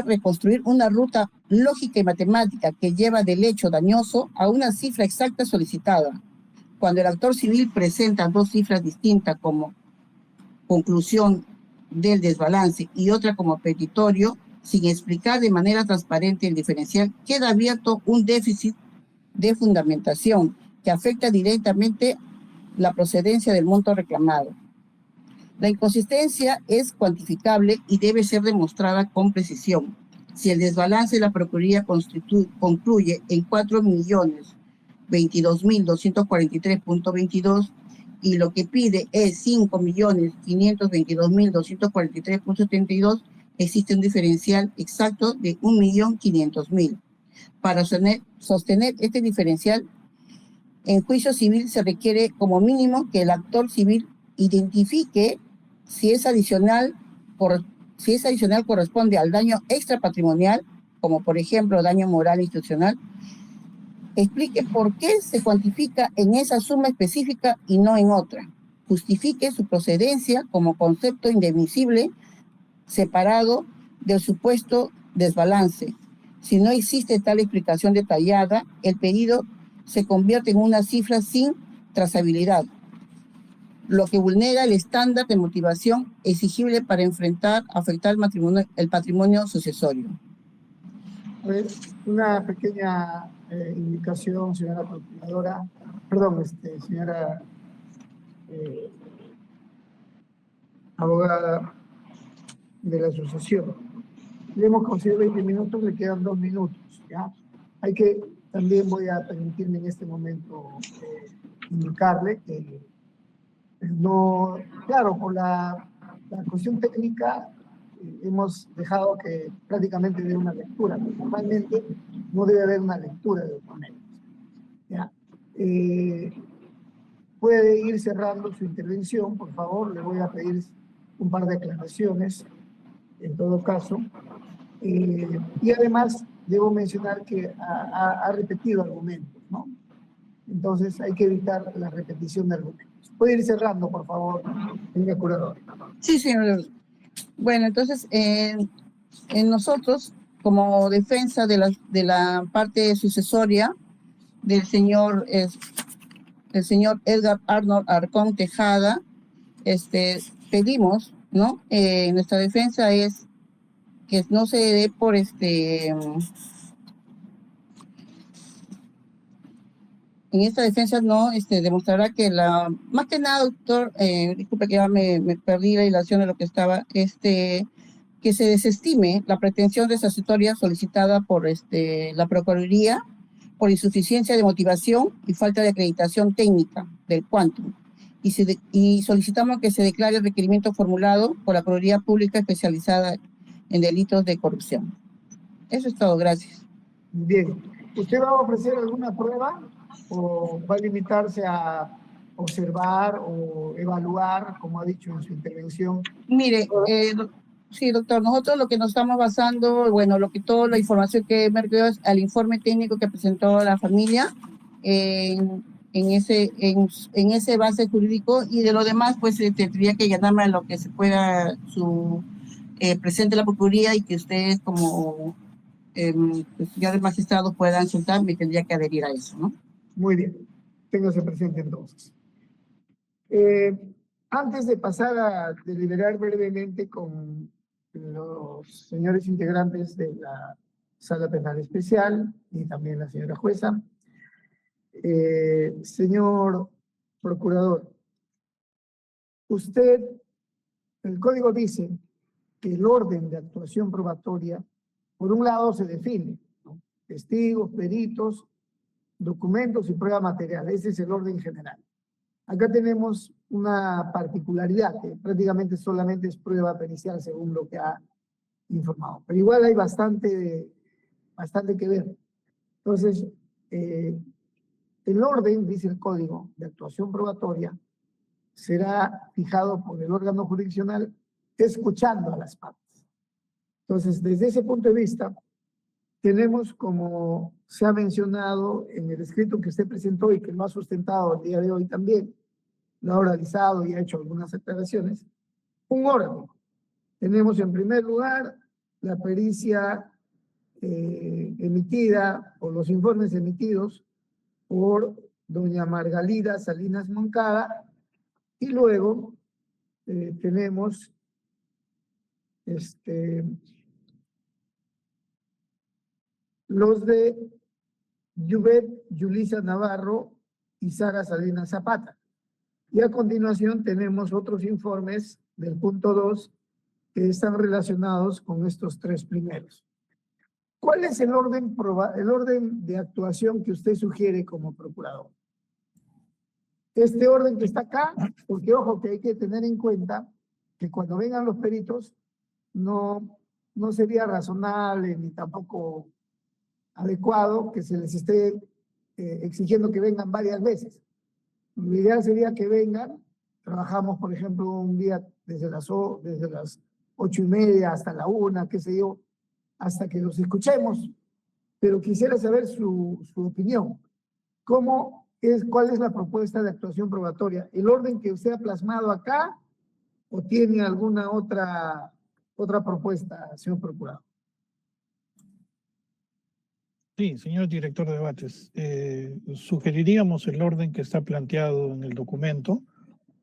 reconstruir una ruta lógica y matemática que lleva del hecho dañoso a una cifra exacta solicitada. Cuando el actor civil presenta dos cifras distintas como conclusión del desbalance y otra como petitorio, sin explicar de manera transparente el diferencial, queda abierto un déficit de fundamentación que afecta directamente la procedencia del monto reclamado. La inconsistencia es cuantificable y debe ser demostrada con precisión. Si el desbalance de la Procuraduría concluye en 4.022.243.22 y lo que pide es 5.522.243.72, existe un diferencial exacto de 1.500.000. Para sostener este diferencial, en juicio civil se requiere como mínimo que el actor civil identifique si es adicional corresponde al daño extrapatrimonial, como por ejemplo daño moral institucional, explique por qué se cuantifica en esa suma específica y no en otra, justifique su procedencia como concepto indemnizable separado del supuesto desbalance. Si no existe tal explicación detallada, el pedido se convierte en una cifra sin trazabilidad, lo que vulnera el estándar de motivación exigible para afectar el patrimonio sucesorio. Una pequeña indicación, señora procuradora, perdón, señora abogada de la asociación. Le hemos concedido 20 minutos, le quedan 2 minutos, ¿ya? También voy a permitirme en este momento indicarle que no, claro, por la cuestión técnica hemos dejado que prácticamente dé una lectura, pero normalmente no debe haber una lectura de documentos, ¿ya? Puede ir cerrando su intervención, por favor, le voy a pedir un par de aclaraciones, en todo caso. Y además, debo mencionar que ha repetido argumentos, ¿no? Entonces, hay que evitar la repetición de argumentos. Puede ir cerrando, por favor, señora curadora. Sí, señor. Bueno, entonces, en nosotros, como defensa de la parte sucesoria del señor, el señor Edgar Arnold Arcón Tejada, pedimos, ¿no? Nuestra defensa es que no se dé por en esta defensa no demostrará que más que nada, doctor, disculpe que ya me perdí la hilación de lo que estaba, que se desestime la pretensión desasitoria solicitada por la Procuraduría por insuficiencia de motivación y falta de acreditación técnica del Quantum. Y solicitamos que se declare el requerimiento formulado por la Procuraduría Pública especializada en delitos de corrupción. Eso es todo, gracias. Bien. ¿Usted va a ofrecer alguna prueba o va a limitarse a observar o evaluar, como ha dicho en su intervención? Mire, sí, doctor, nosotros lo que nos estamos basando, bueno, toda la información que me refiero es al informe técnico que presentó la familia en ese base jurídico, y de lo demás, pues tendría que llenarme a lo que se pueda presente la Procuraduría, y que ustedes como pues, ya de magistrados puedan soltar, me tendría que adherir a eso, ¿no? Muy bien, téngase presente entonces. Antes de pasar a deliberar brevemente con los señores integrantes de la Sala Penal Especial y también la señora jueza, señor procurador, el código dice que el orden de actuación probatoria, por un lado se define, ¿no? Testigos, peritos, documentos y prueba material. Ese es el orden general. Acá tenemos una particularidad que prácticamente solamente es prueba pericial según lo que ha informado. Pero igual hay bastante que ver. Entonces, el orden, dice el código de actuación probatoria, será fijado por el órgano jurisdiccional escuchando a las partes. Entonces, desde ese punto de vista, tenemos, como se ha mencionado en el escrito que usted presentó y que lo ha sustentado el día de hoy también, lo ha oralizado y ha hecho algunas aclaraciones, un orden. Tenemos en primer lugar la pericia emitida o los informes emitidos por doña Margalida Salinas Moncada, y luego tenemos los de Yubet Yulisa Navarro y Sara Salinas Zapata. Y a continuación tenemos otros informes del punto 2 que están relacionados con estos 3 primeros. ¿Cuál es el orden de actuación que usted sugiere como procurador? Este orden que está acá, porque ojo que hay que tener en cuenta que cuando vengan los peritos no sería razonable ni tampoco adecuado que se les esté exigiendo que vengan varias veces. Lo ideal sería que vengan, trabajamos por ejemplo un día desde las 8:30 hasta la 1, qué sé yo, hasta que los escuchemos, pero quisiera saber su opinión. ¿Cuál es la propuesta de actuación probatoria? ¿El orden que usted ha plasmado acá o tiene alguna otra propuesta, señor procurador? Sí, señor director de debates, sugeriríamos el orden que está planteado en el documento,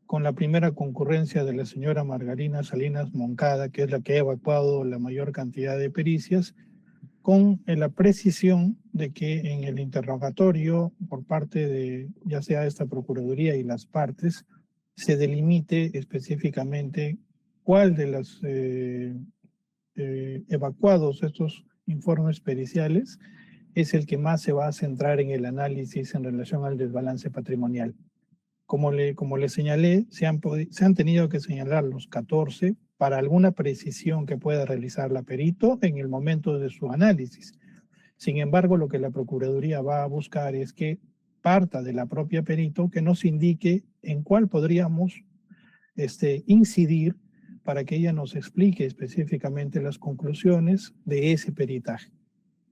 con la primera concurrencia de la señora Margarina Salinas Moncada, que es la que ha evacuado la mayor cantidad de pericias, con la precisión de que en el interrogatorio por parte de ya sea esta Procuraduría y las partes, se delimite específicamente cuál de los evacuados estos informes periciales es el que más se va a centrar en el análisis en relación al desbalance patrimonial. Como le señalé, se han tenido que señalar los 14 para alguna precisión que pueda realizar la perito en el momento de su análisis. Sin embargo, lo que la Procuraduría va a buscar es que parta de la propia perito que nos indique en cuál podríamos incidir para que ella nos explique específicamente las conclusiones de ese peritaje.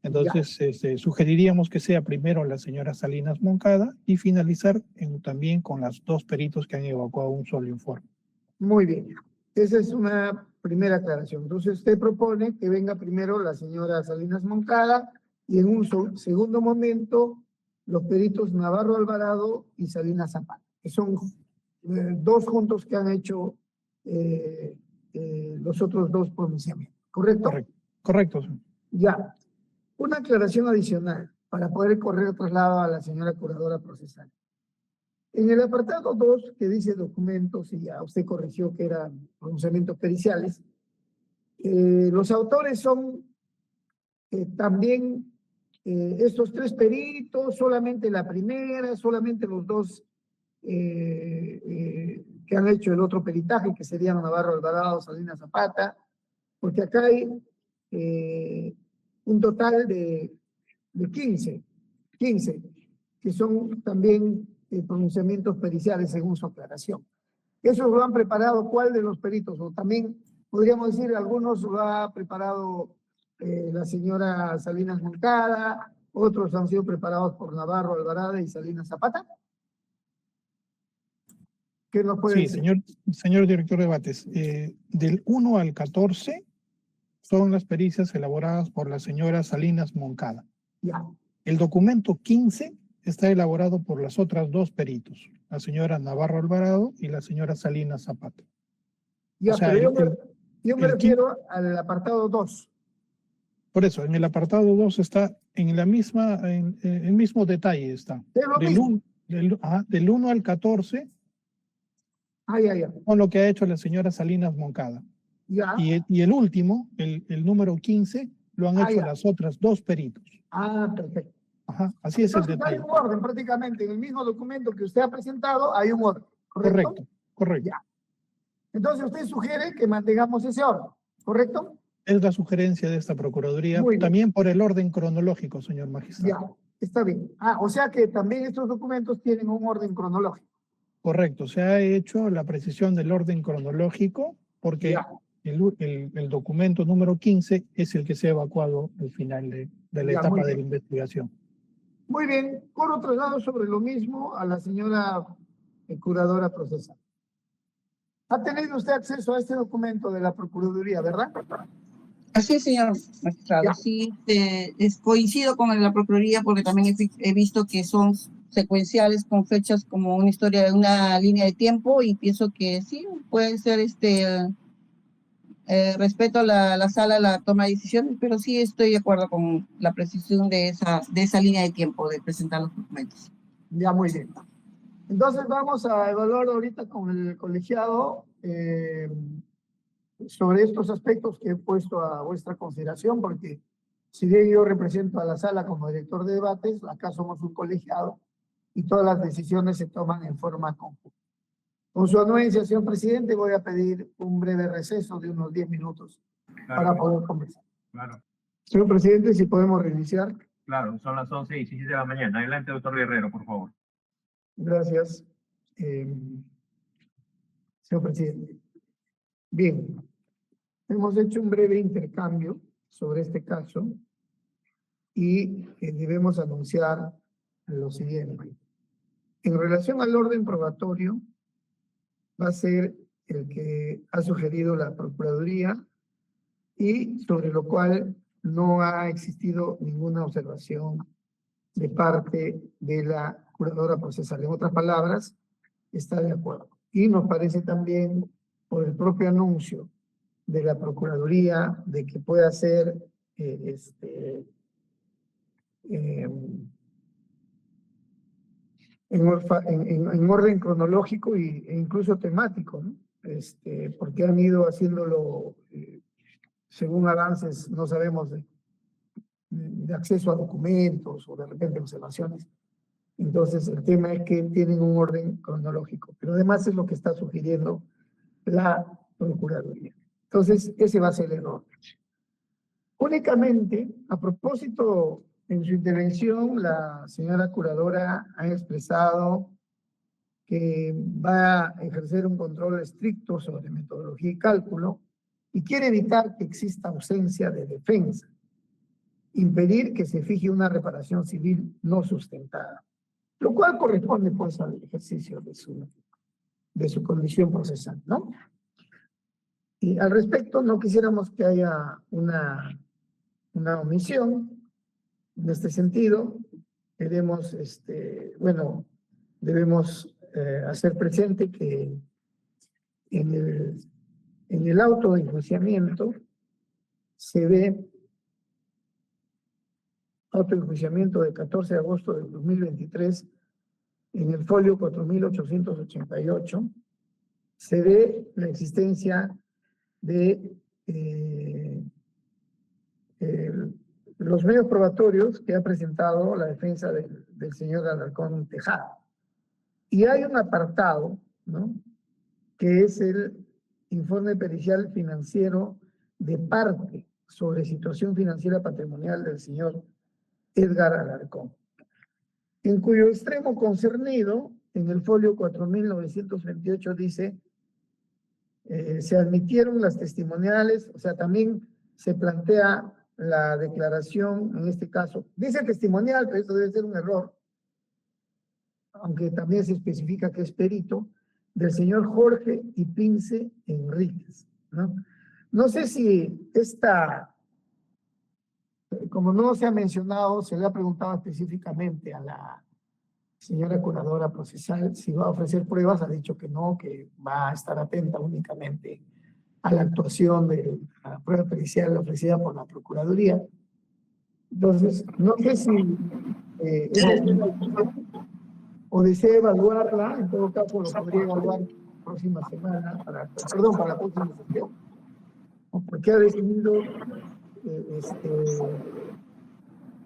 Entonces, sugeriríamos que sea primero la señora Salinas Moncada y finalizar también con los dos peritos que han evacuado un solo informe. Muy bien. Esa es una primera aclaración. Entonces, usted propone que venga primero la señora Salinas Moncada y en un segundo momento los peritos Navarro Alvarado y Salinas Zapata, que son dos juntos que han hecho los otros dos pronunciamientos. ¿Correcto? Correcto, señor. Ya. Una aclaración adicional para poder correr traslado a la señora curadora procesal. En el apartado 2, que dice documentos, y ya usted corrigió que eran pronunciamientos periciales, los autores son también estos tres peritos, solamente la primera, solamente los dos que han hecho el otro peritaje, que serían Navarro Alvarado, Salinas Zapata, porque acá hay un total de 15, que son también pronunciamientos periciales según su aclaración. ¿Esos lo han preparado cuál de los peritos? O también podríamos decir, algunos lo ha preparado la señora Salinas Moncada, otros han sido preparados por Navarro Alvarado y Salinas Zapata. ¿Qué nos puede decir? Señor director de Bates, del 1 al 14 son las pericias elaboradas por la señora Salinas Moncada. Ya. El documento 15 está elaborado por las otras dos peritos, la señora Navarro Alvarado y la señora Salinas Zapata. Ya, o sea, pero yo me refiero al apartado 2. Por eso, en el apartado 2 está en la misma, en el mismo detalle está. Es lo mismo. Del 1 al 14, con lo que ha hecho la señora Salinas Moncada. Ya. Y el último, el número 15, lo han hecho las otras dos peritos. Perfecto. Ajá, así es el detalle. Hay un orden prácticamente, en el mismo documento que usted ha presentado hay un orden, ¿correcto? Correcto. Ya. Entonces usted sugiere que mantengamos ese orden, ¿correcto? Es la sugerencia de esta Procuraduría, también por el orden cronológico, señor magistrado. Ya, está bien. O sea que también estos documentos tienen un orden cronológico. Correcto, se ha hecho la precisión del orden cronológico porque el documento número 15 es el que se ha evacuado al final de la etapa de la investigación. Muy bien, corro traslado sobre lo mismo a la señora curadora procesal. ¿Ha tenido usted acceso a este documento de la Procuraduría, verdad? Así es, señor magistrado. Sí, coincido con la Procuraduría porque también he visto que son secuenciales con fechas como una historia de una línea de tiempo y pienso que sí, puede ser respeto a la sala, la toma de decisiones, pero sí estoy de acuerdo con la precisión de esa línea de tiempo de presentar los documentos. Ya, muy bien. Entonces vamos a evaluar ahorita con el colegiado sobre estos aspectos que he puesto a vuestra consideración, porque si bien yo represento a la sala como director de debates, acá somos un colegiado y todas las decisiones se toman en forma conjunta. Con su anuencia, señor presidente, voy a pedir un breve receso de unos 10 minutos para poder conversar. Claro. Señor presidente, si podemos reiniciar. Claro, son las 11:17 de la mañana. Adelante, doctor Guerrero, por favor. Gracias, señor presidente. Bien, hemos hecho un breve intercambio sobre este caso y debemos anunciar lo siguiente. En relación al orden probatorio, va a ser el que ha sugerido la Procuraduría y sobre lo cual no ha existido ninguna observación de parte de la curadora procesal. En otras palabras, está de acuerdo. Y nos parece también, por el propio anuncio de la Procuraduría, de que pueda ser en orden cronológico e incluso temático, ¿no? porque han ido haciéndolo según avances, no sabemos, de acceso a documentos o de repente observaciones. Entonces, el tema es que tienen un orden cronológico, pero además es lo que está sugiriendo la Procuraduría. Entonces, ese va a ser el error. Únicamente, a propósito, en su intervención, la señora curadora ha expresado que va a ejercer un control estricto sobre metodología y cálculo y quiere evitar que exista ausencia de defensa, impedir que se fije una reparación civil no sustentada, lo cual corresponde pues al ejercicio de su condición procesal, ¿no? Y al respecto, no quisiéramos que haya una omisión en este sentido. Queremos, debemos hacer presente que en el auto de enjuiciamiento se ve auto de enjuiciamiento de 14 de agosto de 2023 en el folio 4888 se ve la existencia de los medios probatorios que ha presentado la defensa del señor Alarcón Tejada. Y hay un apartado, ¿no?, que es el informe pericial financiero de parte sobre situación financiera patrimonial del señor Edgar Alarcón, en cuyo extremo concernido, en el folio 4928 dice, se admitieron las testimoniales, o sea, también se plantea la declaración, en este caso, dice testimonial, pero eso debe ser un error, aunque también se especifica que es perito, del señor Jorge Ipince Enríquez, ¿no? No sé si como no se ha mencionado, se le ha preguntado específicamente a la señora curadora procesal si va a ofrecer pruebas, ha dicho que no, que va a estar atenta únicamente a la actuación de la prueba pericial ofrecida por la Procuraduría. Entonces, no sé si o desea evaluarla, en todo caso lo podría evaluar la próxima semana, para la próxima sesión, porque ha decidido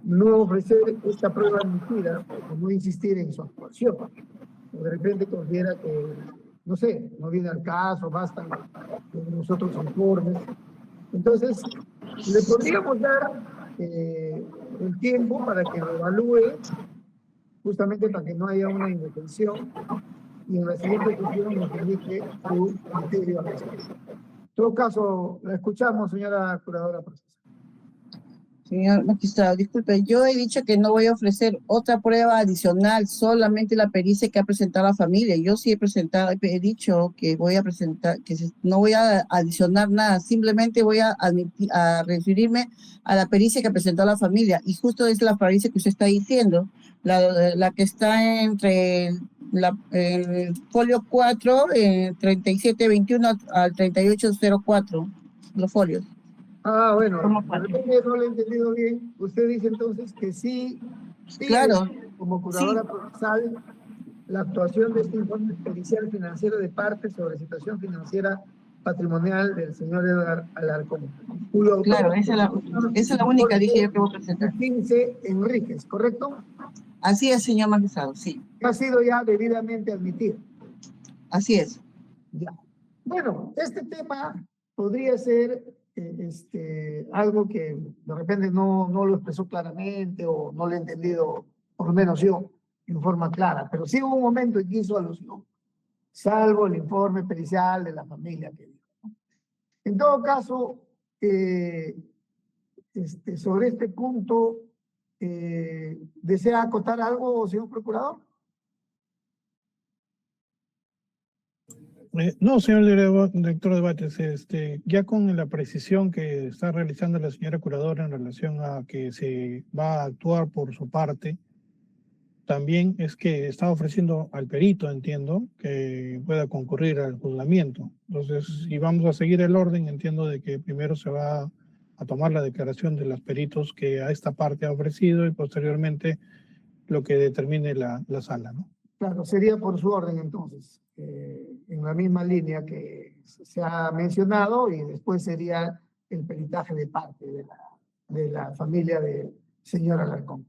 no ofrecer esta prueba admitida o no insistir en su actuación. O de repente considera que, no sé, no viene al caso, bastan los otros informes. Entonces, le podríamos dar el tiempo para que lo evalúe, justamente para que no haya una indefensión, y en la siguiente sesión nos indique su criterio al respecto. En todo caso, la escuchamos, señora curadora procesal. Señor magistrado, disculpe, yo he dicho que no voy a ofrecer otra prueba adicional, solamente la pericia que ha presentado la familia. Yo sí he dicho que voy a presentar, no voy a adicionar nada, simplemente voy a referirme a la pericia que presentó la familia. Y justo es la pericia que usted está diciendo, la que está entre el folio 4, 3721 al 3804, los folios. Ah, bueno, de repente no lo he entendido bien. Usted dice entonces que sí, claro, como curadora procesal, la actuación de este informe pericial financiero de parte sobre situación financiera patrimonial del señor Edgar Alarcón. Claro, esa es la única, dije yo, que voy a presentar. Ipince Enríquez, ¿correcto? Así es, señor magistrado, sí. Ha sido ya debidamente admitido. Así es. Ya. Bueno, este tema podría ser algo que de repente no lo expresó claramente o no lo he entendido, por lo menos yo, en forma clara, pero sí hubo un momento en que hizo alusión, salvo el informe pericial de la familia que dijo, ¿no? En todo caso, sobre este punto, ¿desea acotar algo, señor procurador? No, señor director de Batres, ya con la precisión que está realizando la señora curadora en relación a que se va a actuar por su parte, también es que está ofreciendo al perito, entiendo, que pueda concurrir al juzgamiento. Entonces, si vamos a seguir el orden, entiendo de que primero se va a tomar la declaración de los peritos que a esta parte ha ofrecido y posteriormente lo que determine la sala, ¿no? Claro, sería por su orden entonces. en la misma línea que se ha mencionado, y después sería el peritaje de parte de la familia del señor Alarcón.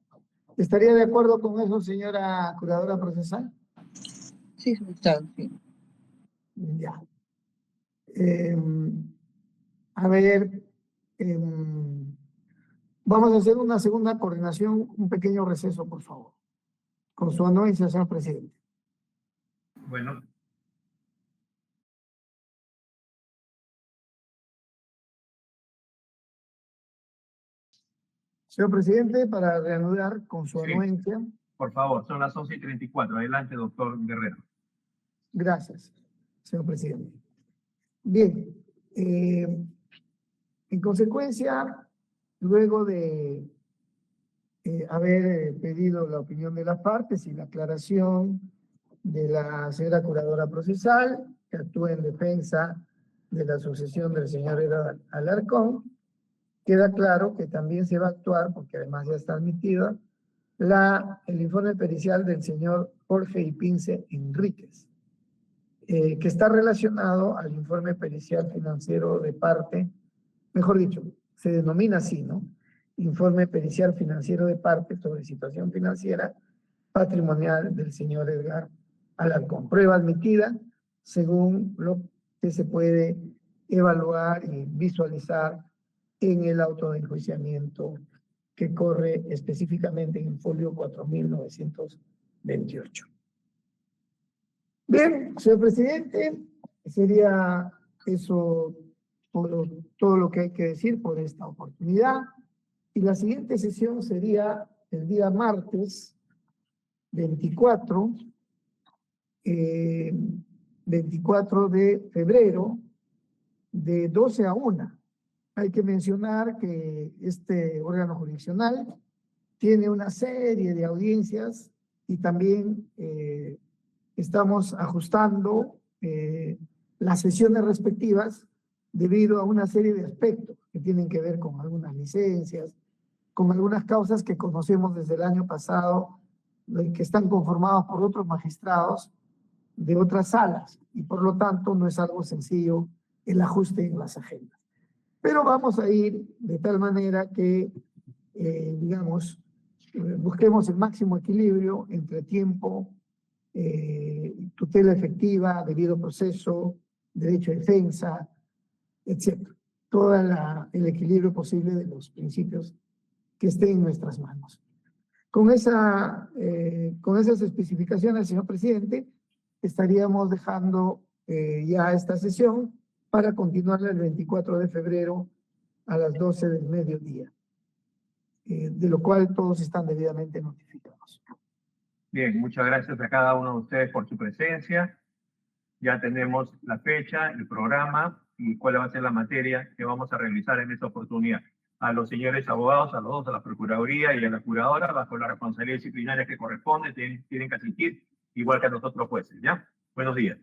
¿Estaría de acuerdo con eso, señora curadora procesal? Sí, magistrado, sí. Ya. A ver, vamos a hacer una segunda coordinación, un pequeño receso, por favor. Con su anuencia, señor presidente. Bueno. Señor presidente, para reanudar con su Sí. anuencia. Por favor, son las 11:34. Adelante, doctor Guerrero. Gracias, señor presidente. Bien, en consecuencia, luego de haber pedido la opinión de las partes y la aclaración de la señora curadora procesal, que actúa en defensa de la sucesión del señor Alarcón, queda claro que también se va a actuar, porque además ya está admitida, el informe pericial del señor Jorge Ipince Enríquez, que está relacionado al informe pericial financiero de parte, mejor dicho, se denomina así, ¿no? Informe pericial financiero de parte sobre situación financiera patrimonial del señor Edgar Alarcón. Prueba admitida según lo que se puede evaluar y visualizar en el auto de enjuiciamiento que corre específicamente en el folio 4928. Bien, señor presidente, sería eso todo lo que hay que decir por esta oportunidad. Y la siguiente sesión sería el día martes 24 de febrero, de 12 a 1. Hay que mencionar que este órgano jurisdiccional tiene una serie de audiencias y también estamos ajustando las sesiones respectivas debido a una serie de aspectos que tienen que ver con algunas licencias, con algunas causas que conocemos desde el año pasado, que están conformados por otros magistrados de otras salas, y por lo tanto no es algo sencillo el ajuste en las agendas. Pero vamos a ir de tal manera que, busquemos el máximo equilibrio entre tiempo, tutela efectiva, debido proceso, derecho a defensa, etc. Todo el equilibrio posible de los principios que estén en nuestras manos. Con esas especificaciones, señor presidente, estaríamos dejando ya esta sesión para continuarla el 24 de febrero a las 12 del mediodía, de lo cual todos están debidamente notificados. Bien, muchas gracias a cada uno de ustedes por su presencia. Ya tenemos la fecha, el programa y cuál va a ser la materia que vamos a realizar en esta oportunidad. A los señores abogados, a los dos, a la Procuraduría y a la Curadora, bajo la responsabilidad disciplinaria que corresponde, tienen que asistir, igual que a nosotros jueces, ¿ya? Buenos días.